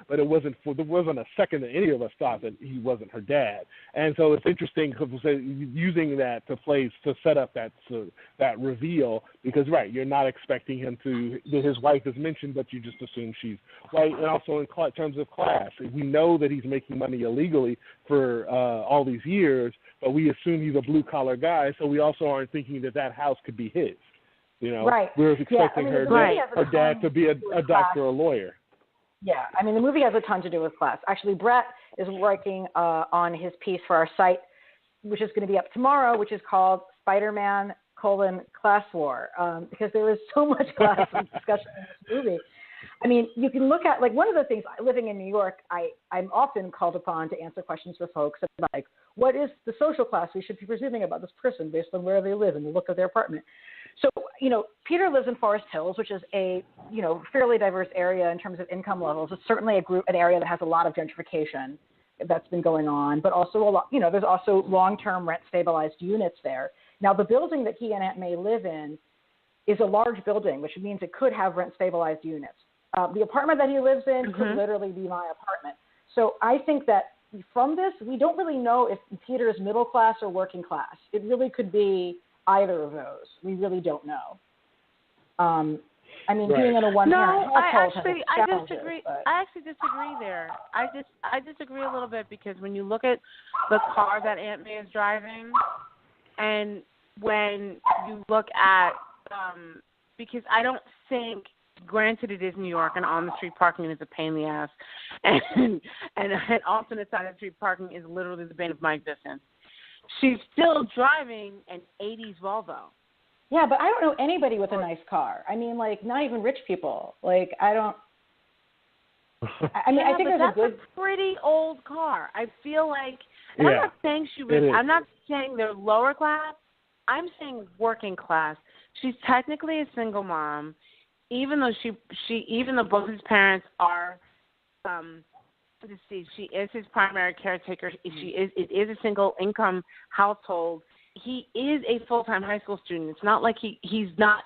but there wasn't a second that any of us thought that he wasn't her dad, and so it's interesting using that to set up that reveal, because you're not expecting him his wife is mentioned, but you just assume she's white. And also in terms of class, we know that he's making money illegally for all these years, but we assume he's a blue-collar guy, so we also aren't thinking that house could be his. Right. We're expecting her dad to be a doctor or a lawyer. Yeah, the movie has a ton to do with class. Actually, Brett is working on his piece for our site, which is going to be up tomorrow, which is called Spider-Man: Class War, because there is so much class discussion in this movie. You can look at, one of the things, living in New York, I'm often called upon to answer questions for folks about, what is the social class we should be presuming about this person based on where they live and the look of their apartment. So, Peter lives in Forest Hills, which is a, fairly diverse area in terms of income levels. It's certainly an area that has a lot of gentrification that's been going on, but also a lot, there's also long-term rent-stabilized units there. Now, the building that he and Aunt May live in is a large building, which means it could have rent-stabilized units. The apartment that he lives in could literally be my apartment. So I think that from this, we don't really know if Peter is middle class or working class. It really could be either of those. We really don't know. Being in a one-parent household I disagree. I actually disagree there. I disagree a little bit, because when you look at the car that Aunt May is driving, and when you look at, because I don't think, granted it is New York and on-the-street parking is a pain in the ass, and alternate-side-of-the-street parking is literally the bane of my existence. She's still driving an 80s Volvo. Yeah, but I don't know anybody with a nice car. Not even rich people. I think there's a pretty old car. I feel like, and I'm not saying I'm not saying they're lower class. I'm saying working class. She's technically a single mom, even though even though both his parents are, she is his primary caretaker. It is a single income household. He is a full-time high school student. It's not like he's not,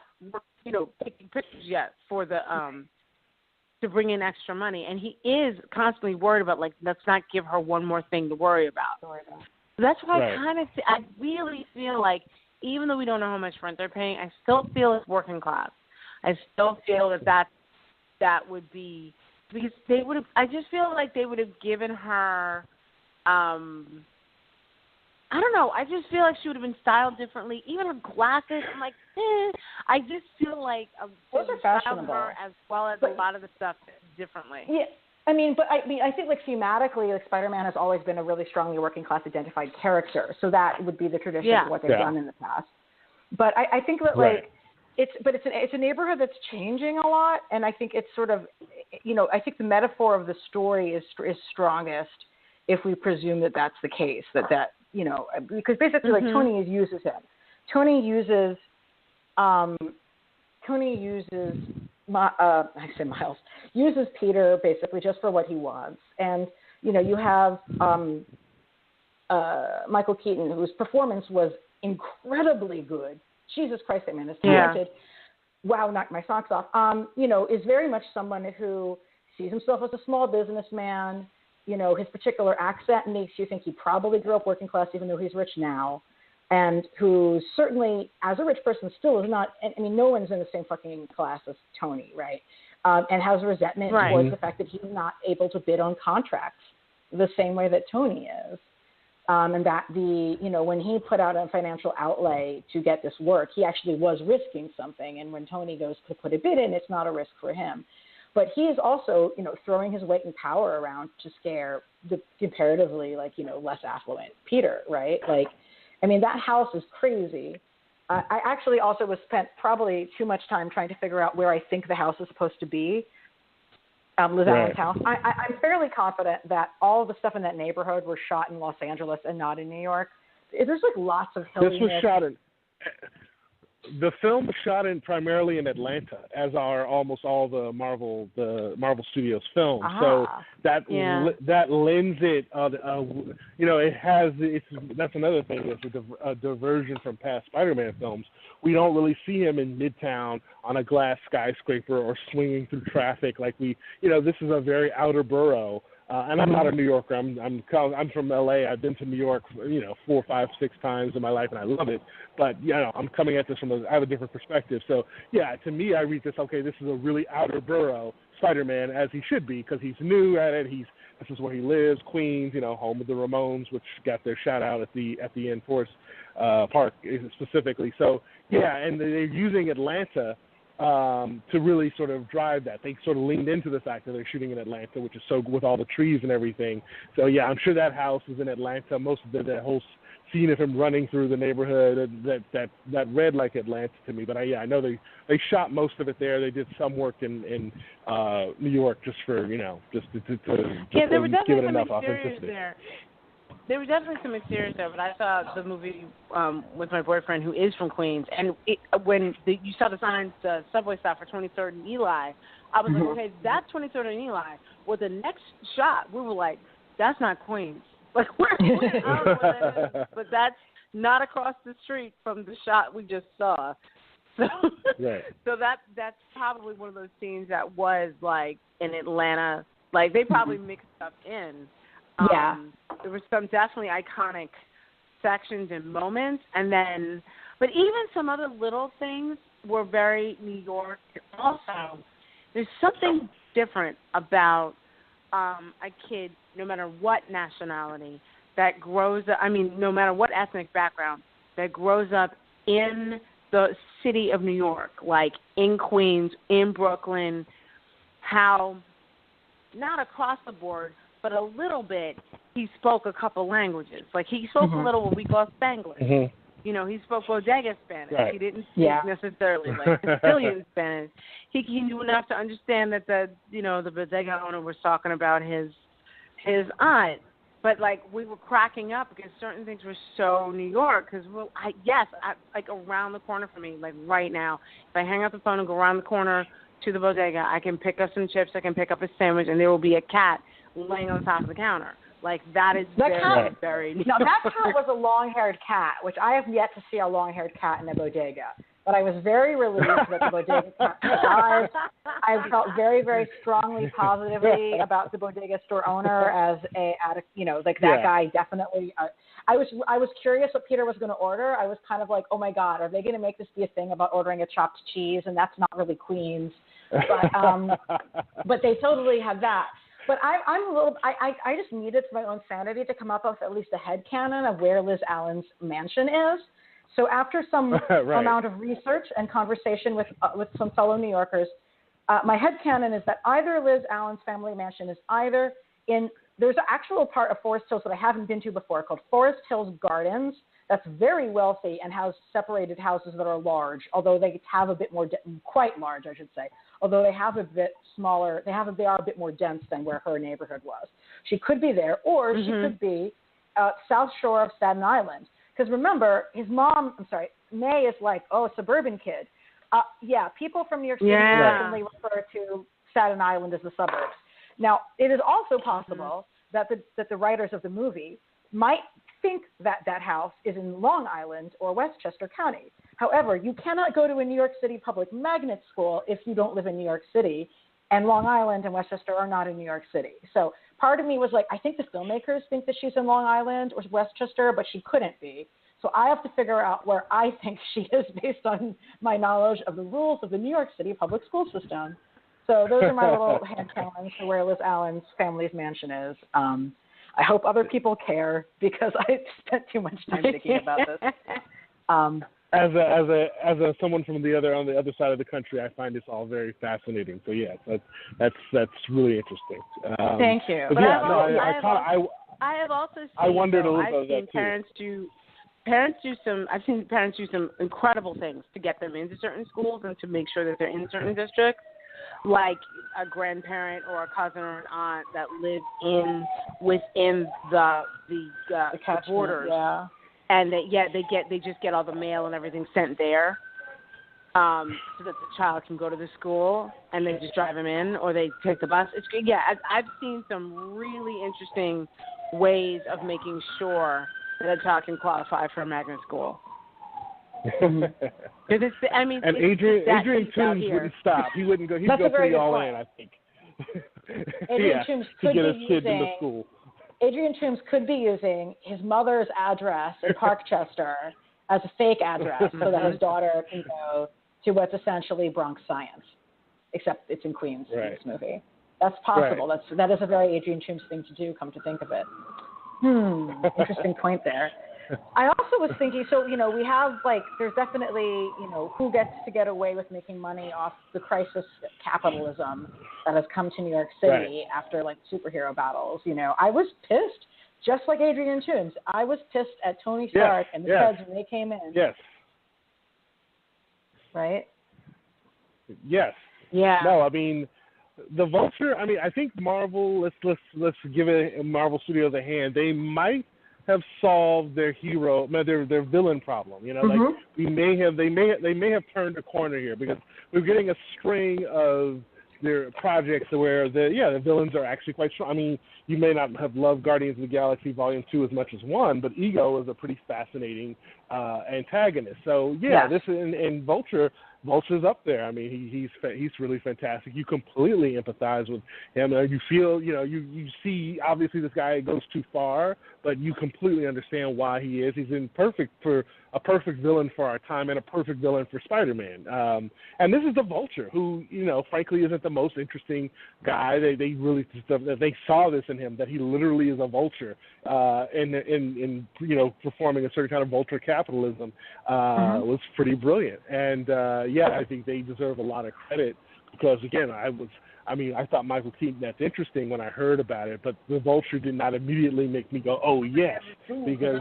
taking pictures yet for the to bring in extra money, and he is constantly worried about, let's not give her one more thing to worry about. That's why I really feel like, even though we don't know how much rent they're paying, I still feel it's working class. I still feel that would be, because they would have, I just feel like they would have given her, I don't know, I just feel like she would have been styled differently. Even her glasses, I'm like, I just feel like those are fashionable, her as well as a lot of the stuff differently. Yeah. I think thematically, Spider-Man has always been a really strongly working class identified character. So that would be the tradition of what they've done in the past. But I think that it's a neighborhood that's changing a lot, and I think it's sort of, I think the metaphor of the story is strongest if we presume that that's the case. Because basically Tony uses him. Tony uses Miles uses Peter basically just for what he wants. And, you have Michael Keaton, whose performance was incredibly good. Jesus Christ, that man is talented. Wow, knocked my socks off. Is very much someone who sees himself as a small businessman. His particular accent makes you think he probably grew up working class, even though he's rich now. and who certainly, as a rich person, still is not, I mean, no one's in the same fucking class as Tony, right? And has resentment towards the fact that he's not able to bid on contracts the same way that Tony is. And that when he put out a financial outlay to get this work, he actually was risking something. And when Tony goes to put a bid in, it's not a risk for him. But he is also, throwing his weight and power around to scare the comparatively, less affluent Peter, right? That house is crazy. I actually also spent probably too much time trying to figure out where I think the house is supposed to be. Liz Allen's house. I'm fairly confident that all of the stuff in that neighborhood were shot in Los Angeles and not in New York. There's lots of hilliness. This was shot in. The film was shot primarily in Atlanta, as are almost all the Marvel Studios films. So that lends it. It has. That's another thing. It's a diversion from past Spider-Man films. We don't really see him in Midtown on a glass skyscraper or swinging through traffic like we. This is a very outer borough. And I'm not a New Yorker. I'm from LA. I've been to New York, 4, 5, 6 times in my life, and I love it. But I'm coming at this I have a different perspective. So yeah, to me, I read this. Okay, this is a really outer borough Spider-Man, as he should be, because he's new at it. This is where he lives, Queens, home of the Ramones, which got their shout out at the End Force Park specifically. So yeah, and they're using Atlanta to really sort of drive that. They sort of leaned into the fact that they're shooting in Atlanta, which is so with all the trees and everything. So yeah, I'm sure that house is in Atlanta. Most of that whole scene of him running through the neighborhood that read like Atlanta to me. But I know they shot most of it there. They did some work in New York just for just to there were definitely give it some enough exteriors authenticity. there. There were definitely some exteriors there, but I saw the movie with my boyfriend who is from Queens, and when you saw the signs, the subway stop for 23rd and Eli, I was like, okay, that's 23rd and Eli. Well, the next shot, we were like, that's not Queens. Like, I don't know what that is, but that's not across the street from the shot we just saw. So, so that's probably one of those scenes that was like in Atlanta. Like, they probably mixed stuff in. There were some definitely iconic sections and moments, but even some other little things were very New York. Also, there's something different about a kid, no matter what nationality, that grows up, no matter what ethnic background, that grows up in the city of New York, like in Queens, in Brooklyn, how not across the board, but a little bit, he spoke a couple languages. Like, he spoke a little what we call Spanglish. He spoke bodega Spanish. Right. He didn't speak necessarily like Sicilian Spanish. He knew enough to understand that the bodega owner was talking about his aunt. But, we were cracking up because certain things were so New York. Because, around the corner from me, right now, if I hang up the phone and go around the corner to the bodega, I can pick up some chips, I can pick up a sandwich, and there will be a cat laying on top of the counter. That is very Now, that cat was a long-haired cat, which I have yet to see a long-haired cat in a bodega. But I was very relieved that the bodega cat survived. I felt very, very strongly positively about the bodega store owner as that guy definitely. I was curious what Peter was going to order. I was kind of like, oh my God, are they going to make this be a thing about ordering a chopped cheese? And that's not really Queens. But they totally had that. But I just needed for my own sanity to come up with at least a headcanon of where Liz Allen's mansion is. So after some amount of research and conversation with some fellow New Yorkers, my headcanon is that either Liz Allen's family mansion is either there's an actual part of Forest Hills that I haven't been to before called Forest Hills Gardens. That's very wealthy and has separated houses that are large, although they have a bit more, quite large, I should say. Although they have a bit smaller, they are a bit more dense than where her neighborhood was. She could be there, or she could be South Shore of Staten Island. Because remember, his mom, May is like, a suburban kid. People from New York City certainly refer to Staten Island as the suburbs. Now, it is also possible that the writers of the movie might think that that house is in Long Island or Westchester County. However, you cannot go to a New York City public magnet school if you don't live in New York City, and Long Island and Westchester are not in New York City. So part of me was like, I think the filmmakers think that she's in Long Island or Westchester, but she couldn't be. So I have to figure out where I think she is based on my knowledge of the rules of the New York City public school system. So those are my little hand cannons for where Liz Allen's family's mansion is. I hope other people care because I spent too much time thinking about this. As someone from on the other side of the country, I find this all very fascinating. So yeah, that's really interesting. Thank you. But I have also seen. I wondered a little I've about seen that too. I've seen parents do some incredible things to get them into certain schools and to make sure that they're in certain districts, like a grandparent or a cousin or an aunt that live within the borders. Yeah. And they just get all the mail and everything sent there, so that the child can go to the school, and they just drive them in, or they take the bus. It's good. Yeah, I've seen some really interesting ways of making sure that a child can qualify for a magnet school. And Adrian Toombs wouldn't stop. He wouldn't go. He'd go pretty all in, I think. Adrian Toombs could to get his be kid into using. school. Adrian Toombs could be using his mother's address in Parkchester as a fake address so that his daughter can go to what's essentially Bronx Science, except it's in Queens in this movie. That's possible. Right. That is a very Adrian Toombs thing to do, come to think of it. Interesting point there. I also was thinking, so, we have, there's definitely, who gets to get away with making money off the crisis capitalism that has come to New York City after, superhero battles. I was pissed, just like Adrian Toombs. I was pissed at Tony Stark and the Feds when they came in. Yes. Right? Yes. Yeah. No, I mean, the Vulture, I think Marvel, let's give it Marvel Studios a hand. They might have solved their their villain problem. They may have turned a corner here, because we're getting a string of their projects where the villains are actually quite strong. You may not have loved Guardians of the Galaxy Volume 2 as much as 1, but Ego is a pretty fascinating antagonist. So this and Vulture's up there. He's really fantastic. You completely empathize with him. You feel, you see, obviously this guy goes too far, but you completely understand why he is. He's a perfect villain for our time, and a perfect villain for Spider-Man. And this is the Vulture, who, frankly, isn't the most interesting guy. They really they saw this in him, that he literally is a vulture, in performing a certain kind of vulture capitalism. Was pretty brilliant. And I think they deserve a lot of credit, because again, I thought Michael Keaton, that's interesting when I heard about it, but the Vulture did not immediately make me go, oh yes, because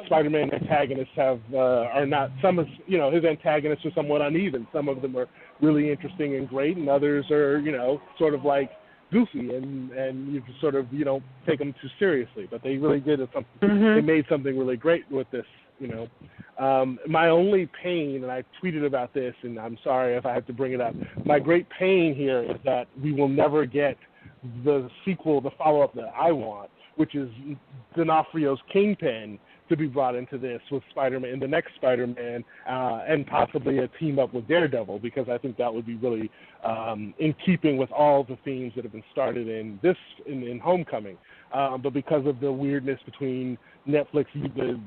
Spider-Man antagonists are not, some of his antagonists are somewhat uneven. Some of them are really interesting and great, and others are sort of like goofy, and you just sort of don't take them too seriously. But they really did something. They made something really great with this. My only pain, and I tweeted about this, and I'm sorry if I have to bring it up, my great pain here is that we will never get the sequel, the follow-up that I want, which is D'Onofrio's Kingpin to be brought into this with Spider-Man, the next Spider-Man, and possibly a team up with Daredevil, because I think that would be really in keeping with all the themes that have been started in Homecoming. But because of the weirdness between the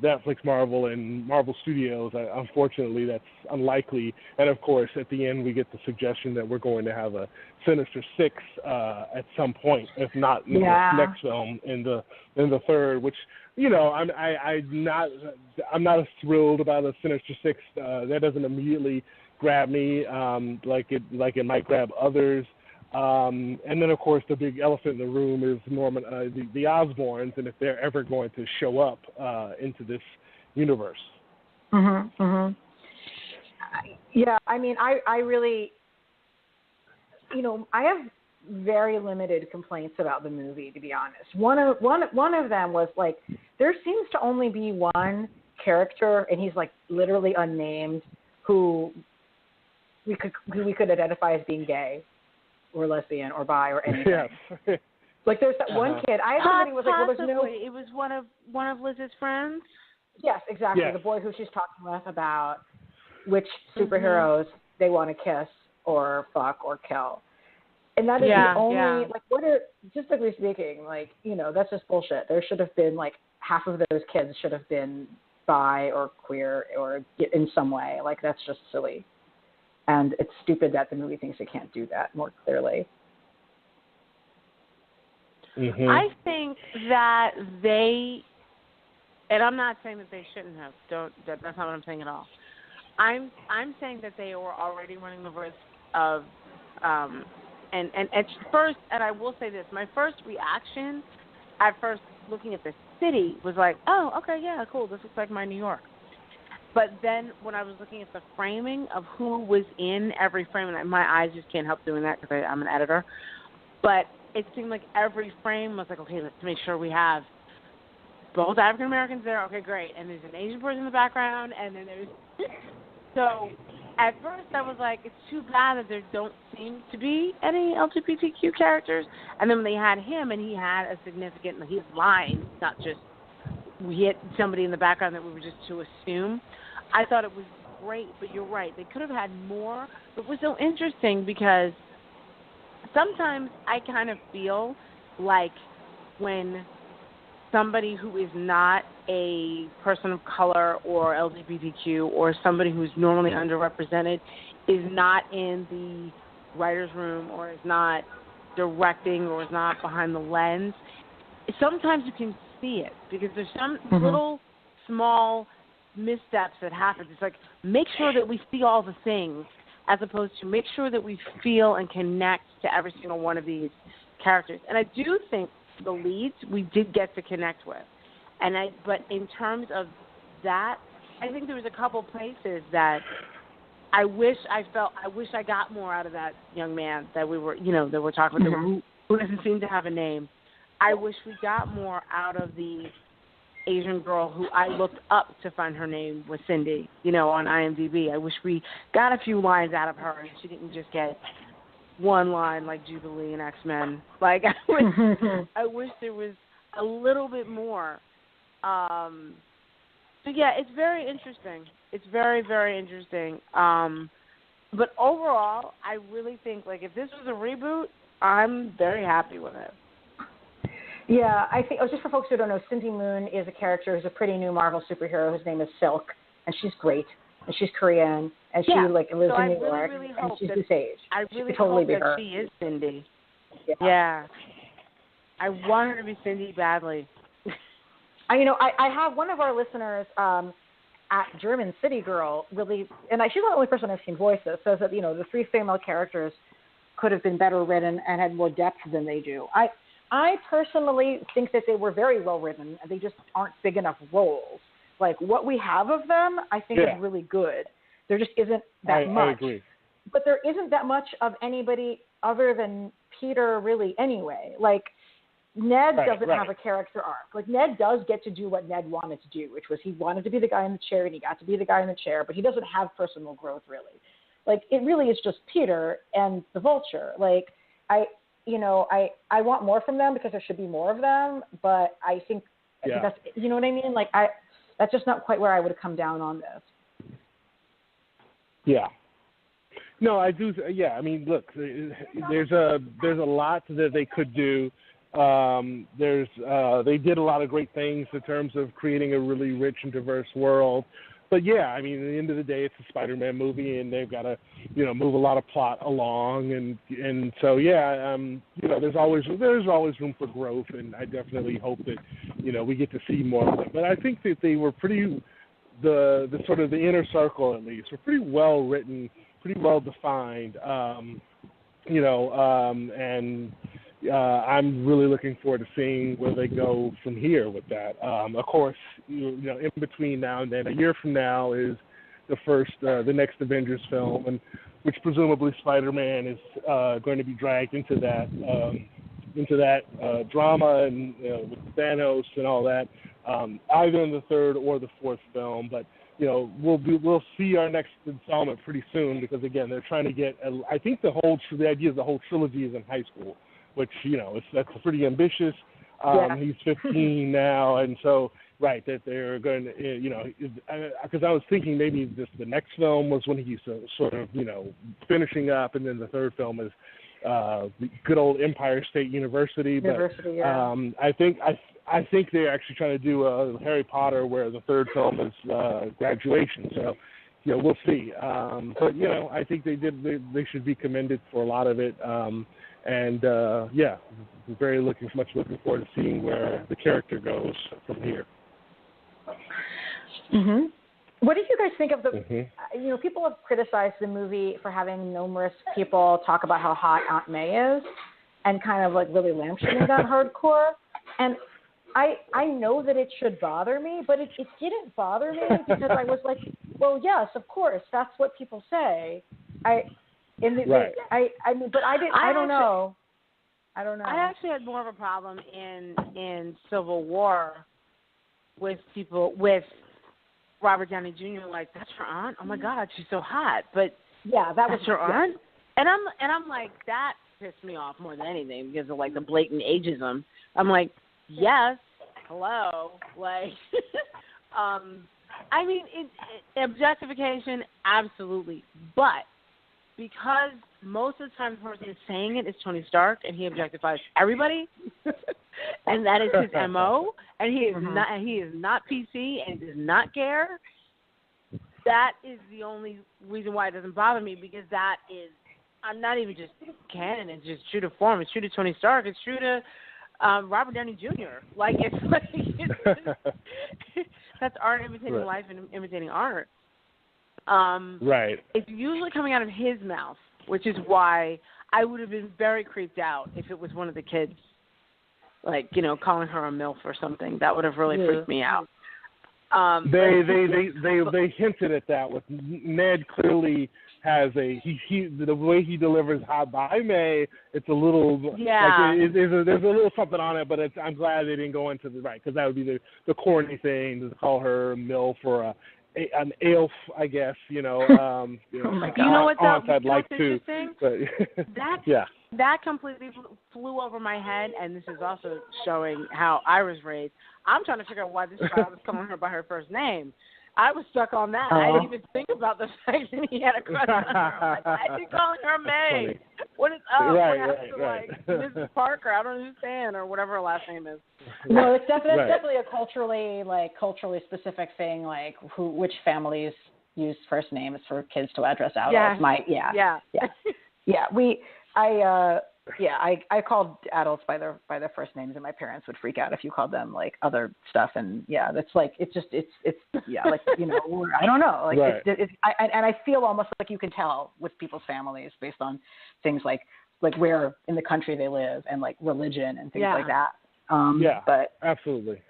Netflix Marvel and Marvel Studios, unfortunately that's unlikely. And of course, at the end we get the suggestion that we're going to have a Sinister Six at some point, if not in the next film, in the third. Which I'm not as thrilled about a Sinister Six. That doesn't immediately grab me like it might grab others. And then, of course, the big elephant in the room is the Osborns, and if they're ever going to show up into this universe. Yeah, I really, I have very limited complaints about the movie, to be honest. One of them was there seems to only be one character, and he's literally unnamed, who we could identify as being gay, or lesbian, or bi, or anything. Yes. There's that one kid. I had somebody who was well, there's no. It was one of Liz's friends. Yes, exactly. Yes. The boy who she's talking with about which superheroes they want to kiss, or fuck, or kill. And that is the only, statistically speaking, that's just bullshit. There should have been, half of those kids should have been bi or queer or in some way. Like, that's just silly. And it's stupid that the movie thinks it can't do that more clearly. Mm-hmm. I think that they, and I'm not saying that they shouldn't have. That's not what I'm saying at all. I'm saying that they were already running the risk of, and at first, and I will say this, my first reaction at first looking at the city was like, oh, okay, yeah, cool, this looks like my New York. But then when I was looking at the framing of who was in every frame, and my eyes just can't help doing that because I'm an editor, but it seemed like every frame was like, okay, let's make sure we have both African Americans there. Okay, great. And there's an Asian person in the background, and then there's so at first I was like, it's too bad that there don't seem to be any LGBTQ characters. And then when they had him, and he had a significant, his line, not just we hit somebody in the background that we were just to assume. I thought it was great, but you're right. They could have had more. It was so interesting because sometimes I kind of feel like when somebody who is not a person of color or LGBTQ or somebody who's normally underrepresented is not in the writer's room or is not directing or is not behind the lens, sometimes you can see it because there's some little small missteps that happen. It's like, make sure that we see all the things as opposed to make sure that we feel and connect to every single one of these characters. And I do think the leads we did get to connect with. But in terms of that, I think there was a couple places that I wish I got more out of that young man that we were, that we're talking about, who doesn't seem to have a name. I wish we got more out of the Asian girl who I looked up to find her name was Cindy, on IMDb. I wish we got a few lines out of her and she didn't just get one line like Jubilee and X-Men. Like, I wish there was a little bit more. So, yeah, it's very interesting. It's very, very interesting. But overall, I really think, like, if this was a reboot, I'm very happy with it. Yeah, I think, just for folks who don't know, Cindy Moon is a character who's a pretty new Marvel superhero whose name is Silk, and she's great, and she's Korean, and she lives in New York, and she's this age. I really totally hope that she is Cindy. Yeah. I want her to be Cindy badly. I have one of our listeners at German City Girl really, and she's not the only person I've seen voice this, says that, the three female characters could have been better written and had more depth than they do. I personally think that they were very well written. They just aren't big enough roles. Like, what we have of them, I think is really good. There just isn't that much. I agree. But there isn't that much of anybody other than Peter really anyway. Like, Ned doesn't have a character arc. Like, Ned does get to do what Ned wanted to do, which was he wanted to be the guy in the chair, and he got to be the guy in the chair, but he doesn't have personal growth really. Like, it really is just Peter and the Vulture. Like, I want more from them because there should be more of them, but I think that's, you know what I mean? Like, that's just not quite where I would have come down on this. Yeah. No, I do. Yeah, I mean, look, there's a lot that they could do. They did a lot of great things in terms of creating a really rich and diverse world. But yeah, I mean, at the end of the day, it's a Spider-Man movie, and they've got to, move a lot of plot along, and so there's always room for growth, and I definitely hope that, we get to see more of them. But I think that they were pretty, the sort of the inner circle at least, were pretty well written, pretty well defined, and I'm really looking forward to seeing where they go from here with that. Of course, in between now and then, a year from now is the next Avengers film, and which presumably Spider-Man is going to be dragged into that drama and with Thanos and all that, either in the third or the fourth film. But we'll see our next installment pretty soon because again they're trying to get. I think the idea of the whole trilogy is in high school, which, that's pretty ambitious. He's 15 now, and so, that they're going to, because I was thinking maybe the next film was when he's sort of, finishing up, and then the third film is the good old Empire State University. But I I think they're actually trying to do a Harry Potter where the third film is graduation. So, we'll see. But I think they should be commended for a lot of it. Very looking forward to seeing where the character goes from here. Mm-hmm. What did you guys think of the? People have criticized the movie for having numerous people talk about how hot Aunt May is, and kind of like really lampshading that hardcore. And I know that it should bother me, but it didn't bother me because I was like, well, yes, of course, that's what people say. I don't know. I actually had more of a problem in Civil War with Robert Downey Jr. Like, that's your aunt? Oh my God, she's so hot. But yeah, that was your aunt. And I'm like, that pissed me off more than anything because of like the blatant ageism. I'm like, yes, hello, like, I mean, objectification, absolutely, but because most of the time the person is saying it is Tony Stark, and he objectifies everybody, and that is his MO, and he is not PC, and he does not care. That is the only reason why it doesn't bother me, because that is, I'm not even just canon. It's just true to form. It's true to Tony Stark. It's true to Robert Downey Jr. Like that's art imitating life and imitating art. Right. It's usually coming out of his mouth, which is why I would have been very creeped out if it was one of the kids, like, calling her a MILF or something. That would have really freaked me out. They hinted at that with Ned. Clearly has the way he delivers "Hi Bye May." It's a little there's a little something on it, but I'm glad they didn't go into the because that would be the corny thing to call her a MILF or an elf, I guess. Oh my God. You know what? I'd like to. But that completely flew over my head, and this is also showing how I was raised. I'm trying to figure out why this child was calling her by her first name. I was stuck on that. I didn't even think about the fact that he had a crush on her. I'm like, why is he calling her May? What is up? Right. Mrs. Parker, I don't understand, or whatever her last name is. No, it's definitely a culturally specific thing, like which families use first names for kids to address out of. I called adults by their first names, and my parents would freak out if you called them like other stuff. And that's like I don't know, like and I feel almost like you can tell with people's families based on things like where in the country they live and like religion and things like that. But absolutely.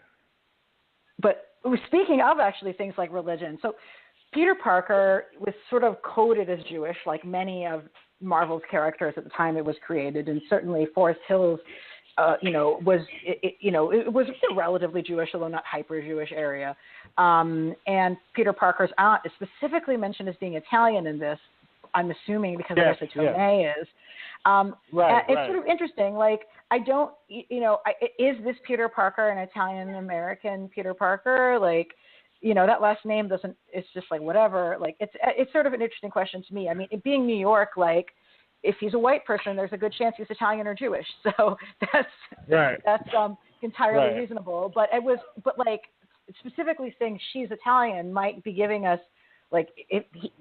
But speaking of actually things like religion, so Peter Parker was sort of coded as Jewish, like many of Marvel's characters at the time it was created, and certainly Forest Hills, was a relatively Jewish, although not hyper Jewish area. And Peter Parker's aunt is specifically mentioned as being Italian in this. I'm assuming because of what Bonet is. It's sort of interesting. Like, I don't, is this Peter Parker an Italian American Peter Parker? Like, that last name doesn't, it's just like whatever. Like, it's sort of an interesting question to me. I mean, it being New York, like, if he's a white person, there's a good chance he's Italian or Jewish. So that's entirely reasonable. But like specifically saying she's Italian might be giving us, like,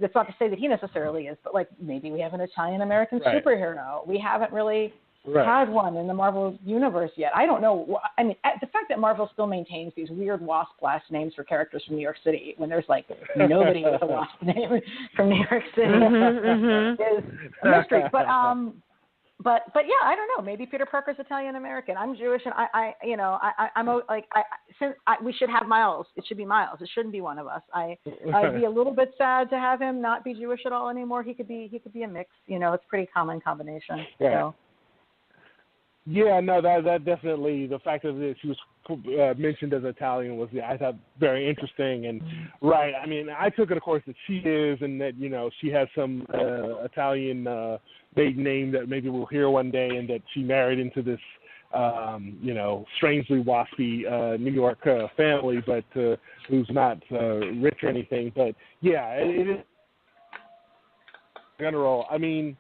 that's not to say that he necessarily is, but like maybe we have an Italian American superhero. We haven't really had one in the Marvel universe yet. I don't know. I mean, the fact that Marvel still maintains these weird WASP last names for characters from New York City when there's like nobody with a WASP name from New York City is a mystery. But yeah, I don't know. Maybe Peter Parker's Italian American. I'm Jewish, and we should have Miles. It should be Miles. It shouldn't be one of us. I'd be a little bit sad to have him not be Jewish at all anymore. He could be a mix. It's a pretty common combination. So. Yeah, no, that definitely, the fact that she was mentioned as Italian was, I thought, very interesting. And I mean, I took it, of course, that she is, and that she has some Italian maiden name that maybe we'll hear one day, and that she married into this strangely waspy New York family, but who's not rich or anything. But yeah, it is general. I mean,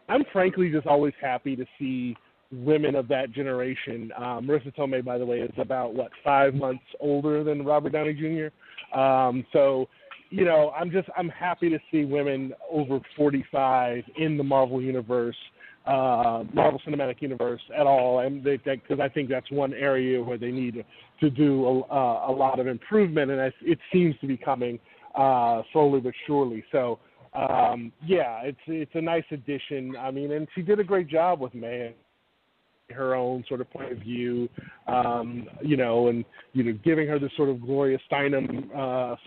I'm frankly just always happy to see women of that generation. Marissa Tomei, by the way, is about 5 months older than Robert Downey Jr. So, you know, I'm happy to see women over 45 in the Marvel universe, Marvel Cinematic Universe at all, and because I think that's one area where they need to do a lot of improvement, and it seems to be coming slowly but surely. So, yeah, it's a nice addition. I mean, and she did a great job with May, her own sort of point of view, you know, and, you know, giving her this sort of Gloria Steinem,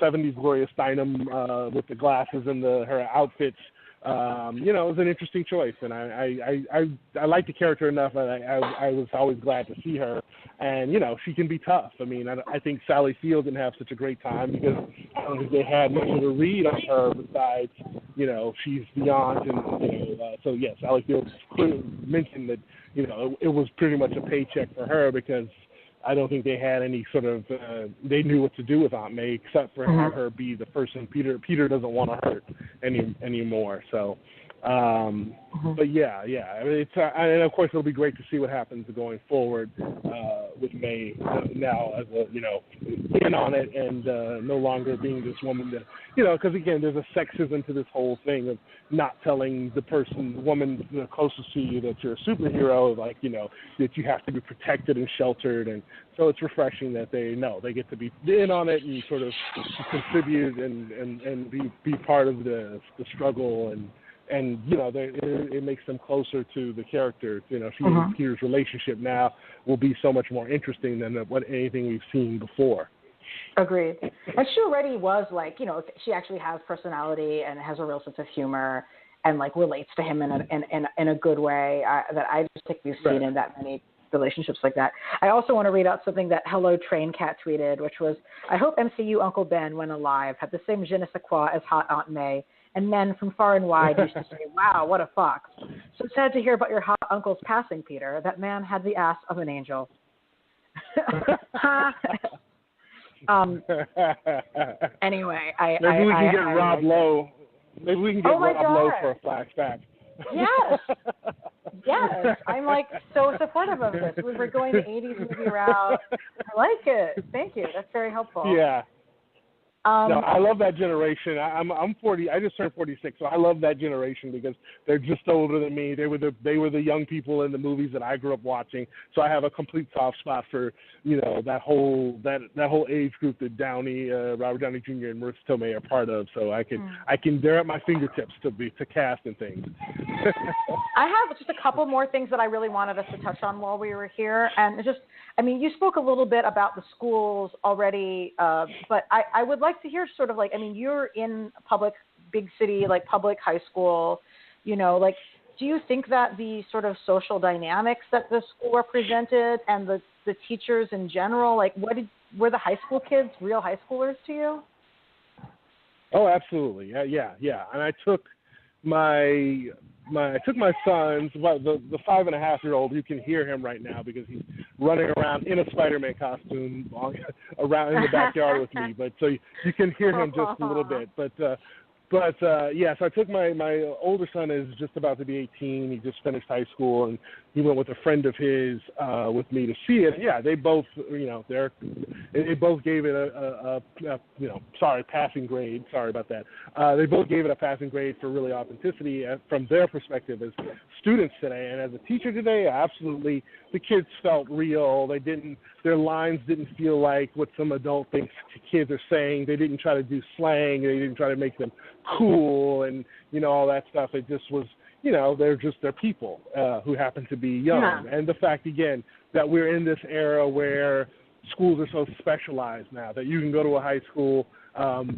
70s Gloria Steinem with the glasses and her outfits. You know, it was an interesting choice, and I like the character enough, and I was always glad to see her. And, you know, she can be tough. I mean, I think Sally Field didn't have such a great time because I don't think they had much of a read on her besides, you know, she's beyond. And, you know, so, yes, Sally Field mentioned that, you know, it was pretty much a paycheck for her because I don't think they had any sort of they knew what to do with Aunt May except for have her be the person Peter doesn't want to hurt anymore. So, but yeah, I mean, it's and of course it'll be great to see what happens going forward with May now as a, you know, in on it and no longer being this woman that, you know, because again there's a sexism to this whole thing of not telling the woman closest to you that you're a superhero, like, you know, that you have to be protected and sheltered. And so it's refreshing that they get to be in on it and sort of contribute and be part of the struggle, and you know, it makes them closer to the character. You know, she and Peter's relationship now will be so much more interesting than anything we've seen before. Agreed. And she already was, like, you know, she actually has personality and has a real sense of humor and, like, relates to him in a good way that I just think we've seen in that many relationships like that. I also want to read out something that Hello Train Cat tweeted, which was, I hope MCU Uncle Ben, when alive, had the same je ne sais quoi as hot Aunt May, and men from far and wide used to say, wow, what a fox. So sad to hear about your hot uncle's passing, Peter. That man had the ass of an angel. Anyway, maybe we can get Rob Lowe. Maybe we can get Rob Lowe for a flashback. Yes. I'm, like, so supportive of this. We're going the 80s movie route. I like it. Thank you. That's very helpful. Yeah. No, I love that generation. I'm 40. I just turned 46, so I love that generation because they're just older than me. They were the young people in the movies that I grew up watching. So I have a complete soft spot for, you know, that whole age group that Robert Downey Jr. and Marissa Tomei are part of. So I can they're at my fingertips to cast and things. I have just a couple more things that I really wanted us to touch on while we were here, and just, I mean, you spoke a little bit about the schools already, but I would like to hear sort of, like, I mean, you're in public, big city, like public high school, you know, like, do you think that the sort of social dynamics that the school represented and the teachers in general, like, were the high school kids real high schoolers to you? Oh, absolutely. Yeah. And I took my sons, well, the 5.5-year-old, you can hear him right now because he's running around in a Spider-Man costume around in the backyard with me. But so you can hear him just a little bit. But yeah, so I took my older son is just about to be 18. He just finished high school, and he went with a friend of his with me to see it. And yeah, they both, you know, they both gave it a passing grade. Sorry about that. They both gave it a passing grade for really authenticity from their perspective as students today. And as a teacher today, absolutely, the kids felt real. Their lines didn't feel like what some adult thinks kids are saying. They didn't try to do slang. They didn't try to make them cool and, you know, all that stuff. It just was, you know, they're people who happen to be young. Yeah. And the fact, again, that we're in this era where schools are so specialized now that you can go to a high school,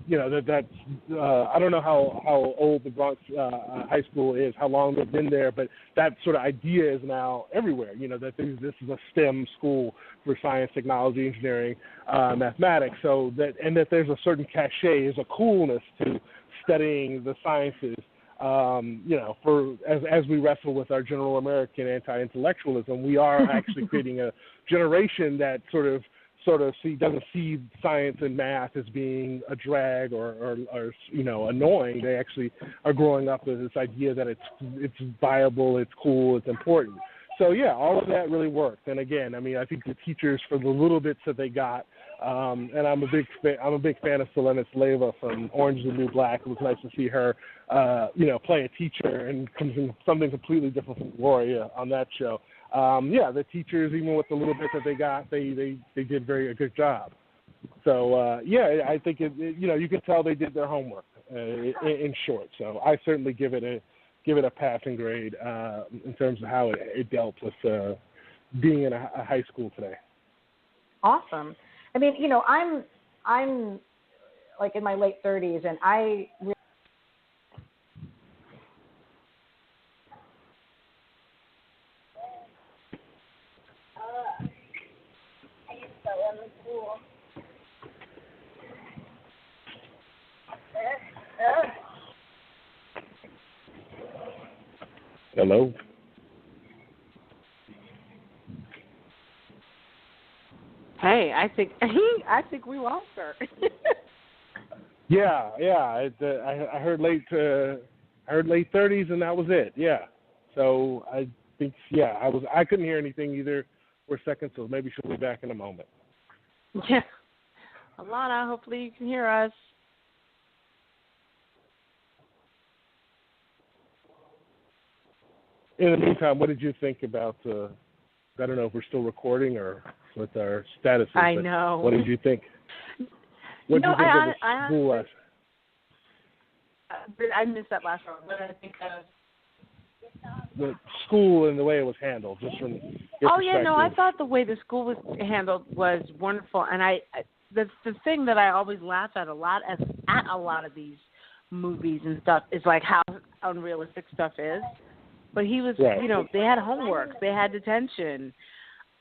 you know, that's I don't know how old the Bronx high school is, how long they've been there, but that sort of idea is now everywhere, you know, that this is a STEM school for science, technology, engineering, mathematics, so that there's a certain cachet, there's a coolness to studying the sciences. You know, as we wrestle with our general American anti-intellectualism, we are actually creating a generation that sort of doesn't see science and math as being a drag or you know, annoying. They actually are growing up with this idea that it's viable, it's cool, it's important. So yeah, all of that really worked. And again, I mean, I think the teachers for the little bits that they got, and I'm a big fan of Selena Slava from Orange is the New Black. It was nice to see her, play a teacher and something completely different from Gloria on that show. The teachers, even with the little bit that they got, they did a good job. So I think you could tell they did their homework in short. So I certainly give it a passing grade in terms of how it dealt with being in a high school today. Awesome. I mean, I'm like in my late 30s, and I really Hello. Hey, I think we lost her. Yeah. I heard late 30s, and that was it. Yeah. So I think I couldn't hear anything either for a second, so maybe she'll be back in a moment. Yeah. Alana, hopefully you can hear us. In the meantime, what did you think about? I don't know if we're still recording or what our status is. I know. What did you think? What did you think of the school last? I missed that last one. What did I think of? The school and the way it was handled, just from your perspective. I thought the way the school was handled was wonderful, and the thing that I always laugh at a lot of these movies and stuff is like how unrealistic stuff is. But he was, right. They had homework, they had detention.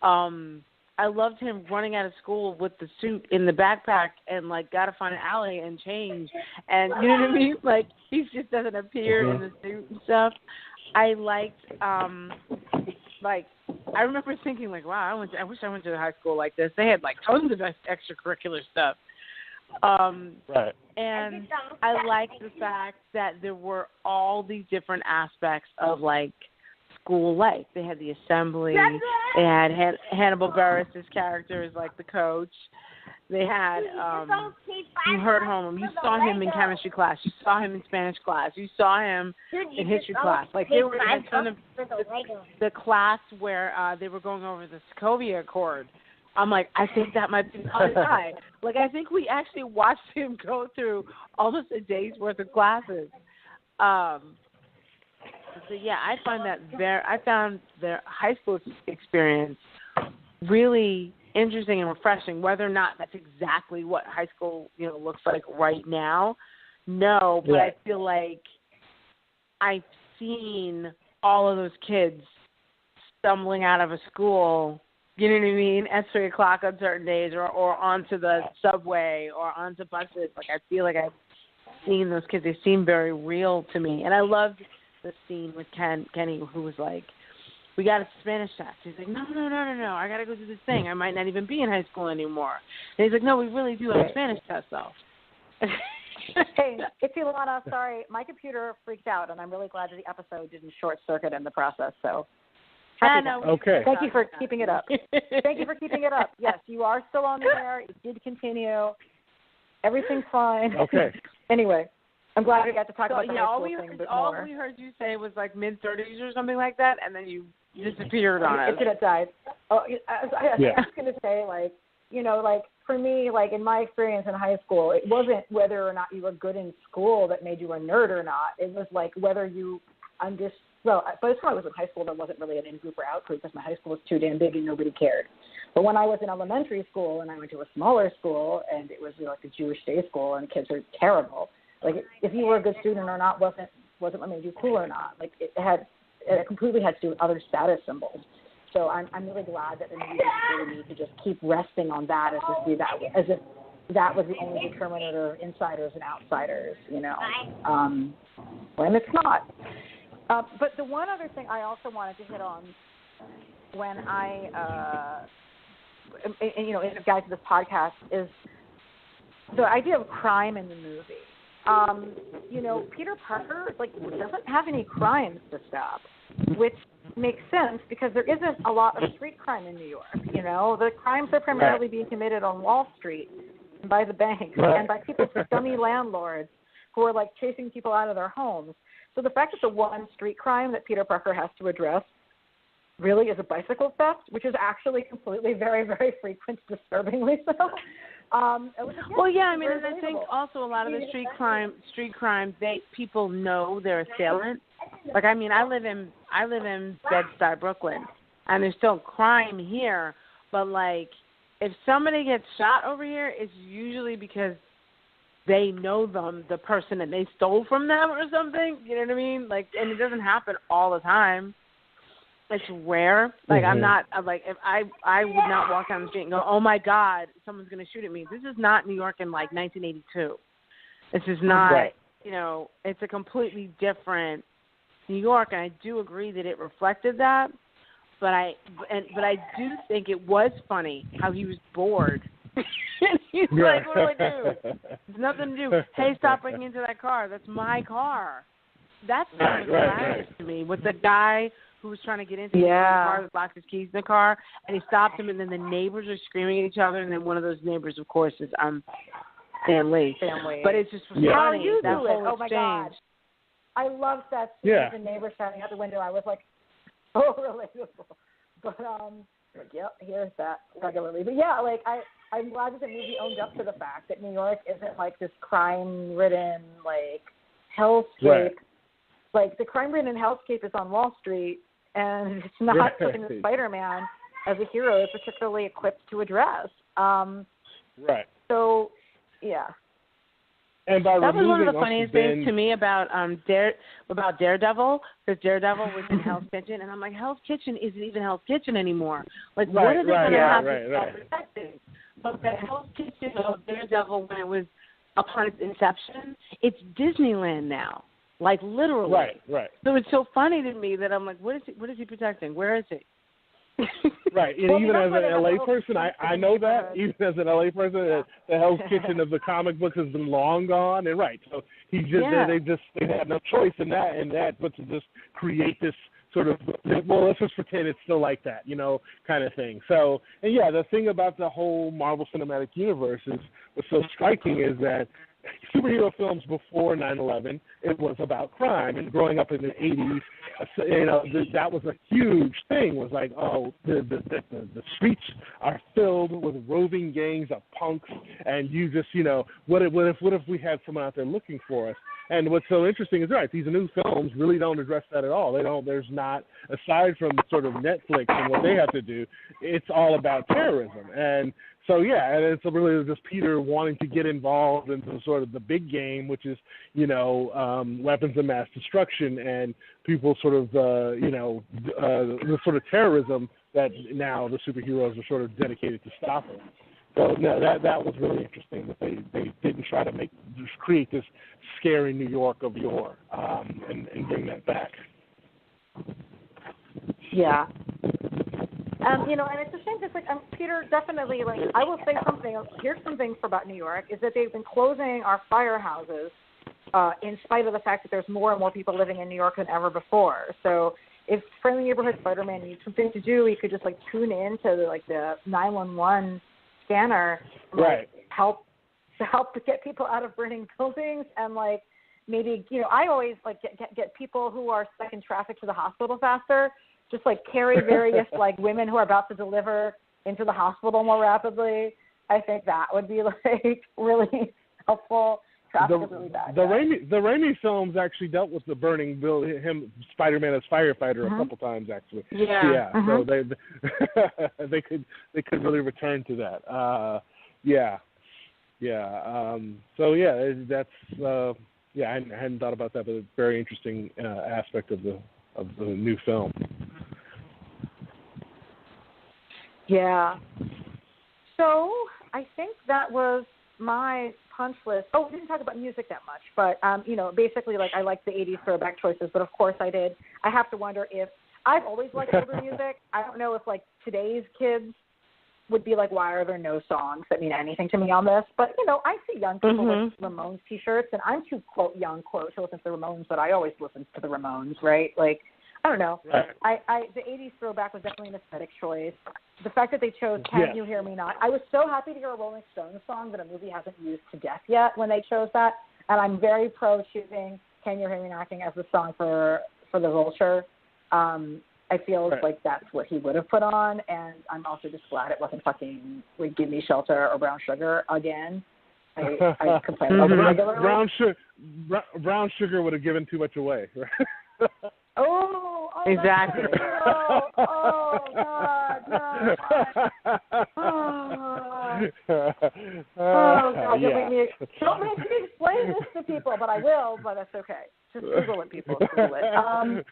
I loved him running out of school with the suit in the backpack and got to find an alley and change, and you know what I mean? Like he just doesn't appear in the suit and stuff. I liked, I remember thinking wow, I wish I went to a high school like this. They had tons of extracurricular stuff. Right. And I liked the fact that there were all these different aspects of school life. They had the assembly. They had Hannibal Buress's characters the coach. They had you heard him. You saw him in chemistry class. You saw him in Spanish class. You saw him in history class. They were in the class where they were going over the Sokovia Accord. I'm I think that might be the other guy. I think we actually watched him go through almost a day's worth of classes. I found their high school experience really interesting and refreshing. Whether or not that's exactly what high school, looks like right now, no. But I feel like I've seen all of those kids stumbling out of a school. You know what I mean? At 3 o'clock on certain days, or onto the subway, or onto buses. I feel like I've seen those kids. They seem very real to me. And I loved the scene with Kenny, who was we got a Spanish test. He's no. I got to go do this thing. I might not even be in high school anymore. And he's no, we really do have a Spanish test, though. Hey, it's Ilana. Sorry, my computer freaked out, and I'm really glad that the episode didn't short circuit in the process. So. Okay. Thank you for keeping it up. Thank you for keeping it up. Yes, you are still on the air. It did continue. Everything's fine. Okay. Anyway, I'm glad we got to talk about the high school thing a bit more. All we heard you say was mid-30s or something like that, and then you disappeared on us. It died. Oh, I was going to say, for me, in my experience in high school, it wasn't whether or not you were good in school that made you a nerd or not. It was whether you understood. Well, by the time I was in high school, there wasn't really an in-group or out-group because my high school was too damn big and nobody cared. But when I was in elementary school and I went to a smaller school and it was a Jewish day school and the kids were terrible, if you were a good student or not wasn't what made you cool or not. It completely had to do with other status symbols. So I'm really glad that the movie didn't really need to just keep resting on that as if that was the only determinator of insiders and outsiders, when it's not. But the one other thing I also wanted to hit on when I, guys, this podcast is the idea of crime in the movie. Peter Parker doesn't have any crimes to stop. which makes sense because there isn't a lot of street crime in New York. You know, the crimes are primarily being committed on Wall Street by the banks and by people's scummy landlords who are like chasing people out of their homes. So the fact that the one street crime that Peter Parker has to address really is a bicycle theft, which is actually completely very, very frequent, disturbingly so. Well, yeah, I mean, and I think also a lot of the street crime, people know their assailant. Like, I mean, I live in Bed-Stuy, Brooklyn, and there's still crime here, but like, if somebody gets shot over here, it's usually because they know the person that they stole from them or something. You know what I mean? Like, and it doesn't happen all the time. It's rare. Like, I'm not, like, if I would not walk down the street and go, oh, my God, someone's going to shoot at me. This is not New York in, like, 1982. This is not, you know, it's a completely different New York, and I do agree that it reflected that. But I do think it was funny how he was bored. He's like, what do I do? There's nothing to do. Hey, stop breaking into that car. That's my car. That's hilarious to me. With the guy who was trying to get into the car that locked his keys in the car, and he stopped him, and then the neighbors are screaming at each other, and then one of those neighbors, of course, is Stan Lee. But it's just funny. How you that do whole it? Oh, my God. I love that scene with the neighbor shouting out the window. I was like, oh, relatable. But, like, yep, here's that regularly. But, yeah, like, I'm glad that the movie owned up to the fact that New York isn't, like, this crime-ridden, like, hellscape. Right. Like, the crime-ridden hellscape is on Wall Street, and it's not something that Spider-Man, as a hero, is particularly equipped to address. So, yeah. And by that was one of the funniest things to me about Daredevil, because Daredevil was in Hell's Kitchen, and I'm like, Hell's Kitchen isn't even Hell's Kitchen anymore. Like, what are they going to have to stop protecting? But the Hell's Kitchen of Daredevil, when it was upon its inception, it's Disneyland now. Like, literally. Right. So it's so funny to me that I'm like, what is he protecting? Where is he? Right. And even as an LA person, I know that. Even as an LA person, the Hell's Kitchen of the comic books has been long gone. And so they had no choice in that, but to just create this sort of, well, let's just pretend it's still like that, you know, kind of thing. So, and yeah, the thing about the whole Marvel Cinematic Universe what's so striking is that superhero films before 9/11, it was about crime. And growing up in the 80s, you know, that was a huge thing. Was like, oh, the streets are filled with roving gangs of punks, and you just, you know, what if we had someone out there looking for us? And what's so interesting is, these new films really don't address that at all. They don't. There's not, aside from sort of Netflix and what they have to do, it's all about terrorism. And so, and it's really just Peter wanting to get involved into sort of the big game, which is, you know, weapons of mass destruction and people sort of, the sort of terrorism that now the superheroes are sort of dedicated to stopping. So, no, that was really interesting that they didn't try to create this scary New York of yore and bring that back. Yeah. You know, and it's a shame because, like, Peter definitely, like, I will say something. Here's some things about New York is that they've been closing our firehouses in spite of the fact that there's more and more people living in New York than ever before. So if Friendly Neighborhood Spider-Man needs something to do, he could just, like, tune in to, like, the 911 scanner and, like, help to get people out of burning buildings and, like, maybe, you know, I always, like, get people who are stuck in traffic to the hospital faster. Just, like, carry various, like, women who are about to deliver into the hospital more rapidly. I think that would be, like, really helpful. Traffic is really bad. The Raimi films actually dealt with the burning building, Spider-Man as firefighter a couple times, actually. Yeah. So they could really return to that. I hadn't thought about that, but it's a very interesting aspect of the new film. Yeah. So I think that was my punch list. Oh, we didn't talk about music that much, but, you know, basically, like, I liked the 80s throwback choices, but of course I did. I have to wonder if I've always liked older music. I don't know if, like, today's kids would be like, why are there no songs that mean anything to me on this? But, you know, I see young people with Ramones T-shirts, and I'm too, quote, young, quote, to listen to the Ramones, but I always listen to the Ramones, right? Like, I don't know. Right. The 80s throwback was definitely an aesthetic choice. The fact that they chose Can You Hear Me Not? I was so happy to hear a Rolling Stones song that a movie hasn't used to death yet when they chose that. And I'm very pro choosing Can You Hear Me Knocking as the song for the Vulture. I feel like that's what he would have put on. And I'm also just glad it wasn't fucking Give Me Shelter or Brown Sugar again. I complain about it regularly. Brown Sugar would have given too much away. Oh, exactly. Oh, God, no. God, don't make me explain this to people, but I will, but that's okay. Just Google it, people. Google it.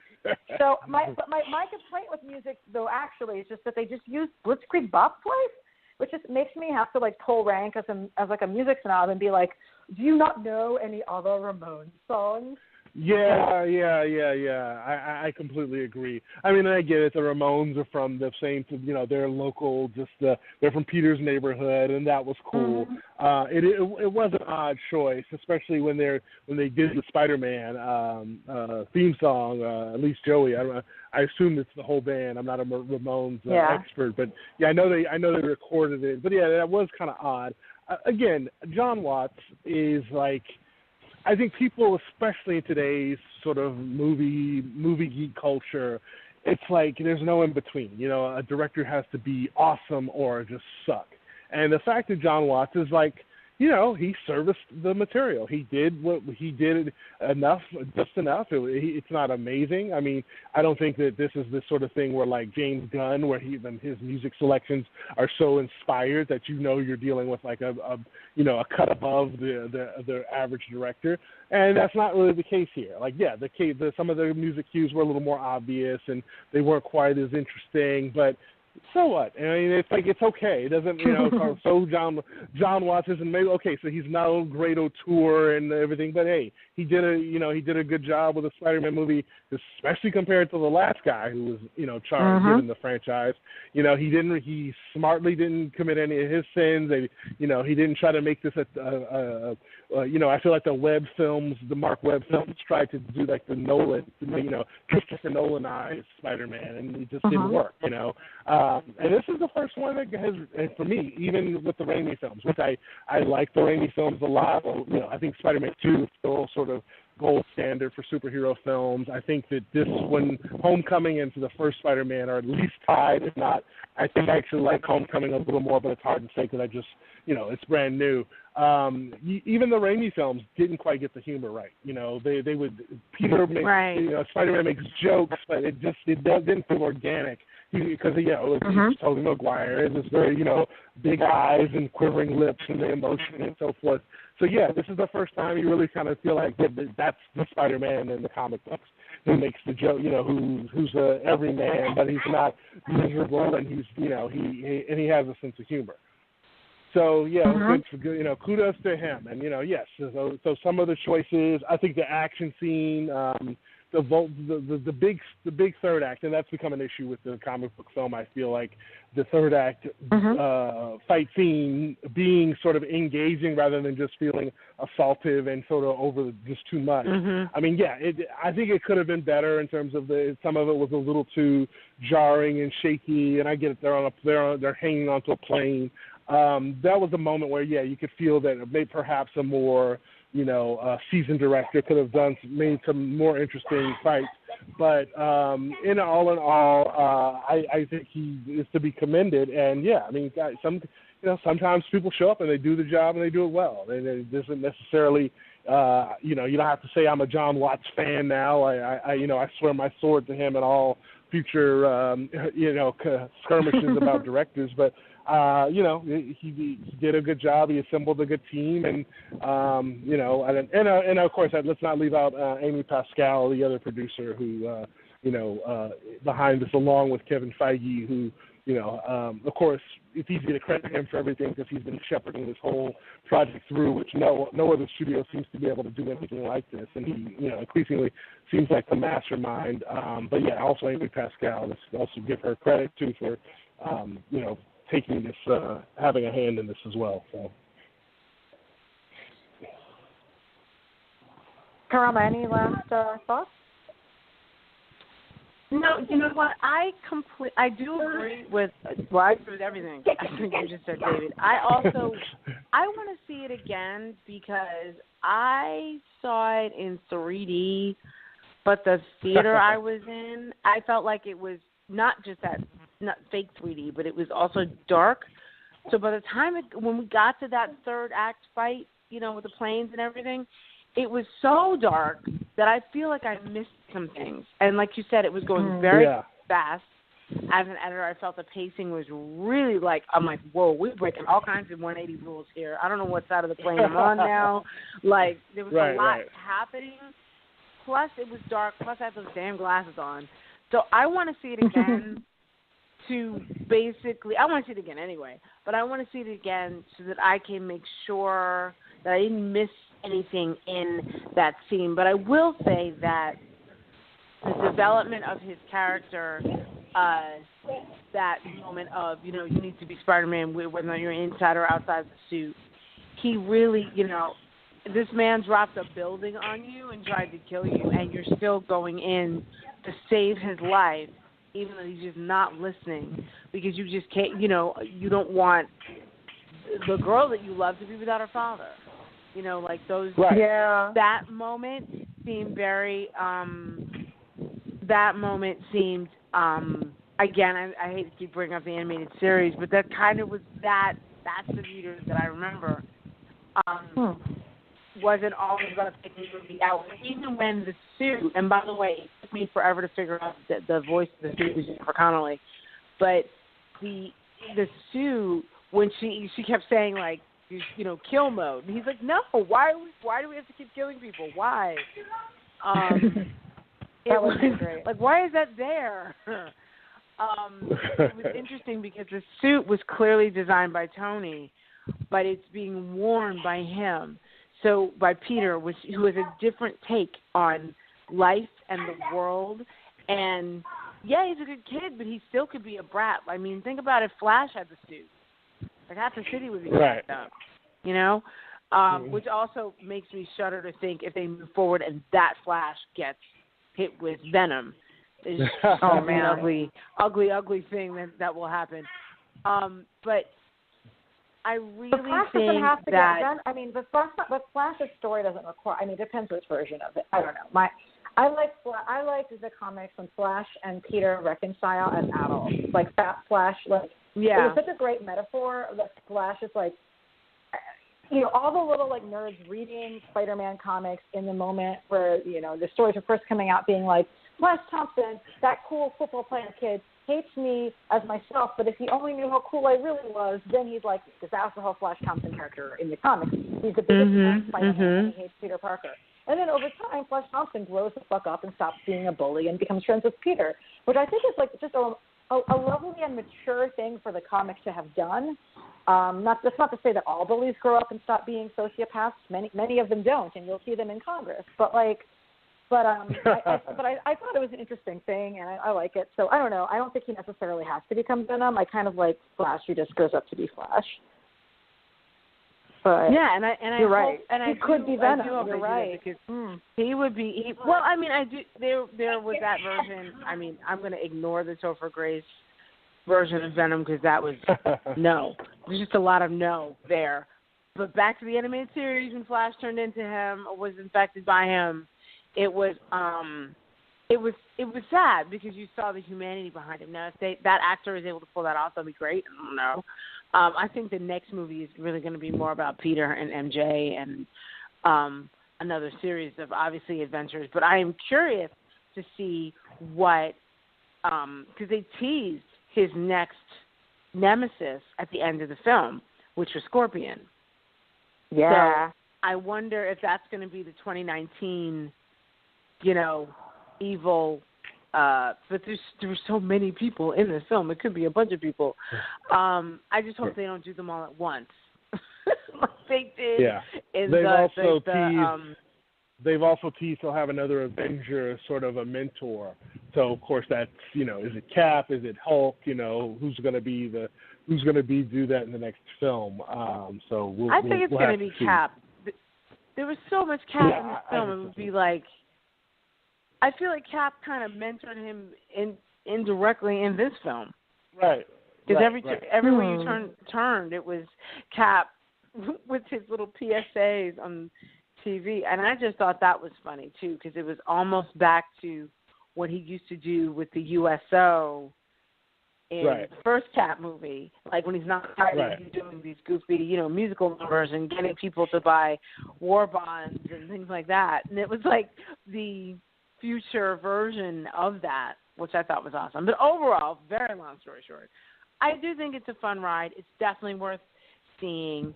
So my complaint with music, though, actually, is just that they just use Blitzkrieg Bop twice, which just makes me have to, like, pull rank as a music snob and be like, do you not know any other Ramones songs? Yeah. I completely agree. I mean, I get it. The Ramones are from the same, they're local. They're from Peter's neighborhood, and that was cool. It was an odd choice, especially when they did the Spider-Man theme song. At least Joey. I assume it's the whole band. I'm not a Ramones expert, but yeah, I know they recorded it. But yeah, that was kind of odd. Again, John Watts is like. I think people, especially in today's sort of movie geek culture, it's like there's no in between. A director has to be awesome or just suck. And the fact that John Watts is like, he serviced the material. He did what he did enough, just enough. It's not amazing. I mean, I don't think that this is the sort of thing where like James Gunn, where his music selections are so inspired that you're dealing with like a cut above the average director. And that's not really the case here. Like, yeah, some of the music cues were a little more obvious and they weren't quite as interesting, but so what? I mean, it's like it's okay. It doesn't, so John Watts isn't maybe okay. So he's no great auteur and everything, but hey, he did a good job with the Spider-Man movie, especially compared to the last guy who was charged given the franchise. He smartly didn't commit any of his sins. He didn't try to make this I feel like the Mark Webb films tried to do like the Nolan, Christopher Nolan-ized Spider-Man, and it just didn't work. And this is the first one that has, and for me, even with the Raimi films, which I like the Raimi films a lot. I think Spider-Man 2 is still sort of gold standard for superhero films. I think that this one, Homecoming and the first Spider-Man are at least tied, if not. I think I actually like Homecoming a little more, but it's hard to say because it's brand new. Even the Raimi films didn't quite get the humor right. They would Spider-Man makes jokes, but it didn't feel organic because it's Tobey Maguire. It was very big eyes and quivering lips and the emotion and so forth. So yeah, this is the first time you really kind of feel like that's the Spider-Man in the comic books who makes the joke. Who's a everyman, but he's not miserable, and he has a sense of humor. So yeah, good, kudos to him. And yes. So some of the choices, I think the action scene, the big third act, and that's become an issue with the comic book film. I feel like the third act fight scene being sort of engaging rather than just feeling assaultive and sort of over just too much. I mean, yeah, I think it could have been better in terms of some of it was a little too jarring and shaky. And I get it, they're hanging onto a plane. That was a moment where, you could feel that maybe perhaps a more, seasoned director could have made some more interesting fights. But in all, I think he is to be commended. And yeah, I mean, sometimes people show up and they do the job and they do it well. And it doesn't necessarily, you don't have to say I'm a John Watts fan now. I swear my sword to him in all future, skirmishes about directors, but. He did a good job. He assembled a good team, and and of course, let's not leave out Amy Pascal, the other producer who behind this, along with Kevin Feige, who of course, it's easy to credit him for everything because he's been shepherding this whole project through, which no other studio seems to be able to do anything like this, and he increasingly seems like the mastermind. But yeah, also Amy Pascal. Let's also give her credit too for taking this, having a hand in this as well. So, Karama, any last thoughts? No, you know what? I do agree with. Well, I agree with everything I think you just said, David. I want to see it again because I saw it in 3D, but the theater I was in, I felt like it was not just not fake 3D, but it was also dark. So by the time when we got to that third act fight, with the planes and everything, it was so dark that I feel like I missed some things. And like you said, it was going very fast. As an editor, I felt the pacing was really I'm like, whoa, we're breaking all kinds of 180 rules here. I don't know what side of the plane I'm on now. Like, there was a lot happening. Plus, it was dark. Plus, I had those damn glasses on. So I want to see it again I want to see it again anyway, but I want to see it again so that I can make sure that I didn't miss anything in that scene. But I will say that the development of his character, that moment of, you need to be Spider-Man whether you're inside or outside the suit, he really, this man dropped a building on you and tried to kill you, and you're still going in to save his life, even though he's just not listening, because you just can't, you don't want the girl that you love to be without her father. Those. Right. Yeah. That moment seemed very. That moment seemed. Again, I hate to keep bringing up the animated series, but that kind of was that. That's the reader that I remember. Wasn't always about taking the movie out. Even when the suit, and by the way, it took me forever to figure out that the voice of the suit was Jennifer Connelly, but the suit, when she kept saying kill mode, and he's like, no, why do we have to keep killing people? Why? That was great. Like, why is that there? It was interesting because the suit was clearly designed by Tony, but it's being worn by him. So by Peter, who has a different take on life and the world. And, yeah, he's a good kid, but he still could be a brat. I mean, think about if Flash had the suit. Like, half the city would be jacked up, which also makes me shudder to think if they move forward and that Flash gets hit with Venom. It's an ugly thing that will happen. But I really think that but Flash's story doesn't require. I mean, it depends which version of it. I don't know. I like the comics when Flash and Peter reconcile as adults, like Fat Flash. It was such a great metaphor that Flash is like, all the little nerds reading Spider-Man comics in the moment where the stories are first coming out, being like, Flash Thompson, that cool football playing kid, hates me as myself, but if he only knew how cool I really was, then he's like, because that was the whole Flash Thompson character in the comics. He's the biggest Spider-Man, and he hates Peter Parker. And then over time, Flash Thompson grows the fuck up and stops being a bully and becomes friends with Peter, which I think is just a lovely and mature thing for the comics to have done. That's not to say that all bullies grow up and stop being sociopaths. Many of them don't, and you'll see them in Congress. But I thought it was an interesting thing, and I like it. So I don't know. I don't think he necessarily has to become Venom. I kind of like Flash, who just grows up to be Flash. But yeah, you're right. And he could be Venom. You're right. He would be. Well, I mean, I do. There was that version. I mean, I'm going to ignore the Topher Grace version of Venom because that was no. There's just a lot of no there. But back to the animated series, when Flash turned into him or was infected by him, it was sad because you saw the humanity behind him. Now, if that actor is able to pull that off, that'll be great. I don't know. I think the next movie is really going to be more about Peter and MJ and another series of obviously adventures. But I am curious to see what because they teased his next nemesis at the end of the film, which was Scorpion. Yeah. So I wonder if that's going to be the 2019, evil. But there's so many people in this film. It could be a bunch of people. I just hope they don't do them all at once. Like they did. Yeah. They've also teased he'll have another Avenger as sort of a mentor. So of course that's is it Cap? Is it Hulk? Who's going to do that in the next film? So I think it's going to be Cap. There was so much Cap in this film. It would be like. I feel like Cap kind of mentored him indirectly in this film. Right. Because right. everywhere you turned, it was Cap with his little PSAs on TV, and I just thought that was funny too, because it was almost back to what he used to do with the USO in the first Cap movie, like when he's not fighting, he's doing these goofy, musical numbers and getting people to buy war bonds and things like that, and it was like the future version of that, which I thought was awesome. But overall, very long story short, I do think it's a fun ride. It's definitely worth seeing.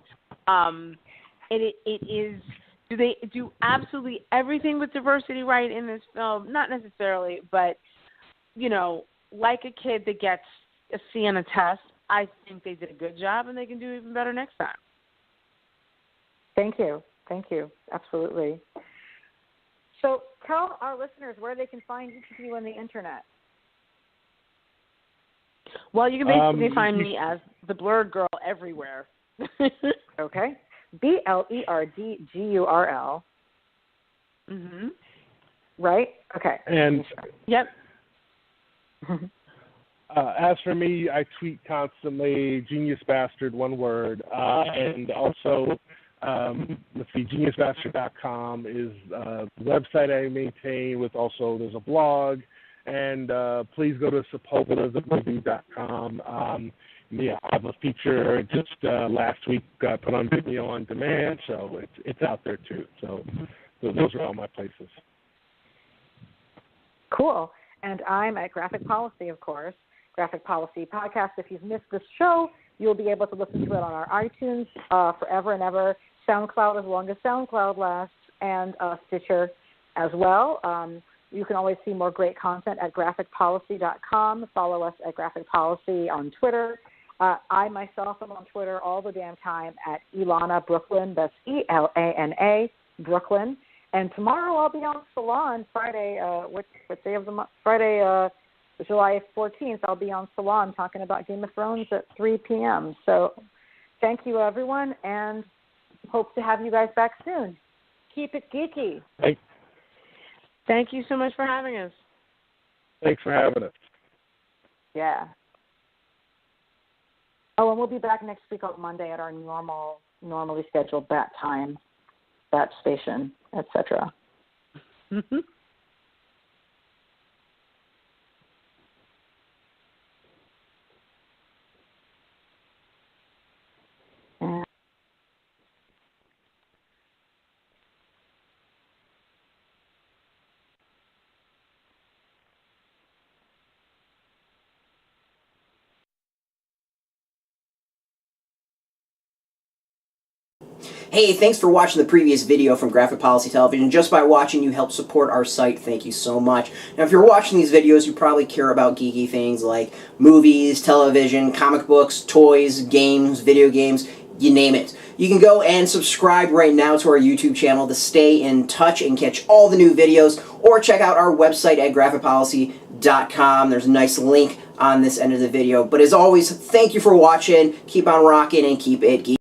It is. Do they do absolutely everything with diversity right in this film? Not necessarily, but like a kid that gets a C on a test, I think they did a good job, and they can do even better next time. Thank you. Absolutely. So tell our listeners where they can find each of you on the internet. Well, you can basically find me as the Blerdgurl everywhere. Okay. Blerdgurl. Mm-hmm. Right? Okay. And yep. As for me, I tweet constantly, Genius Bastard, one word, and also, geniusbastard.com is the website I maintain. There's a blog, and please go to sepulvedathemovie.com. I have a feature just last week put on Video on Demand, so it's out there too. So those are all my places. Cool. And I'm at Graphic Policy, of course. Graphic Policy Podcast. If you've missed this show, you'll be able to listen to it on our iTunes forever and ever, SoundCloud as long as SoundCloud lasts, and Stitcher as well. You can always see more great content at graphicpolicy.com. Follow us at Graphic Policy on Twitter. I myself am on Twitter all the damn time at Elana Brooklyn. That's ELANA Brooklyn. And tomorrow I'll be on Salon Friday. What day of the month? Friday, July 14th. I'll be on Salon talking about Game of Thrones at 3 p.m. So thank you, everyone, and hope to have you guys back soon. Keep it geeky. Thank you so much for having us. Thanks for having us. Yeah. Oh, and we'll be back next week on Monday at our normally scheduled bat time, bat station, etc. Hey, thanks for watching the previous video from Graphic Policy Television. Just by watching, you help support our site. Thank you so much. Now, if you're watching these videos, you probably care about geeky things like movies, television, comic books, toys, games, video games, you name it. You can go and subscribe right now to our YouTube channel to stay in touch and catch all the new videos, or check out our website at graphicpolicy.com. There's a nice link on this end of the video. But as always, thank you for watching. Keep on rocking and keep it geeky.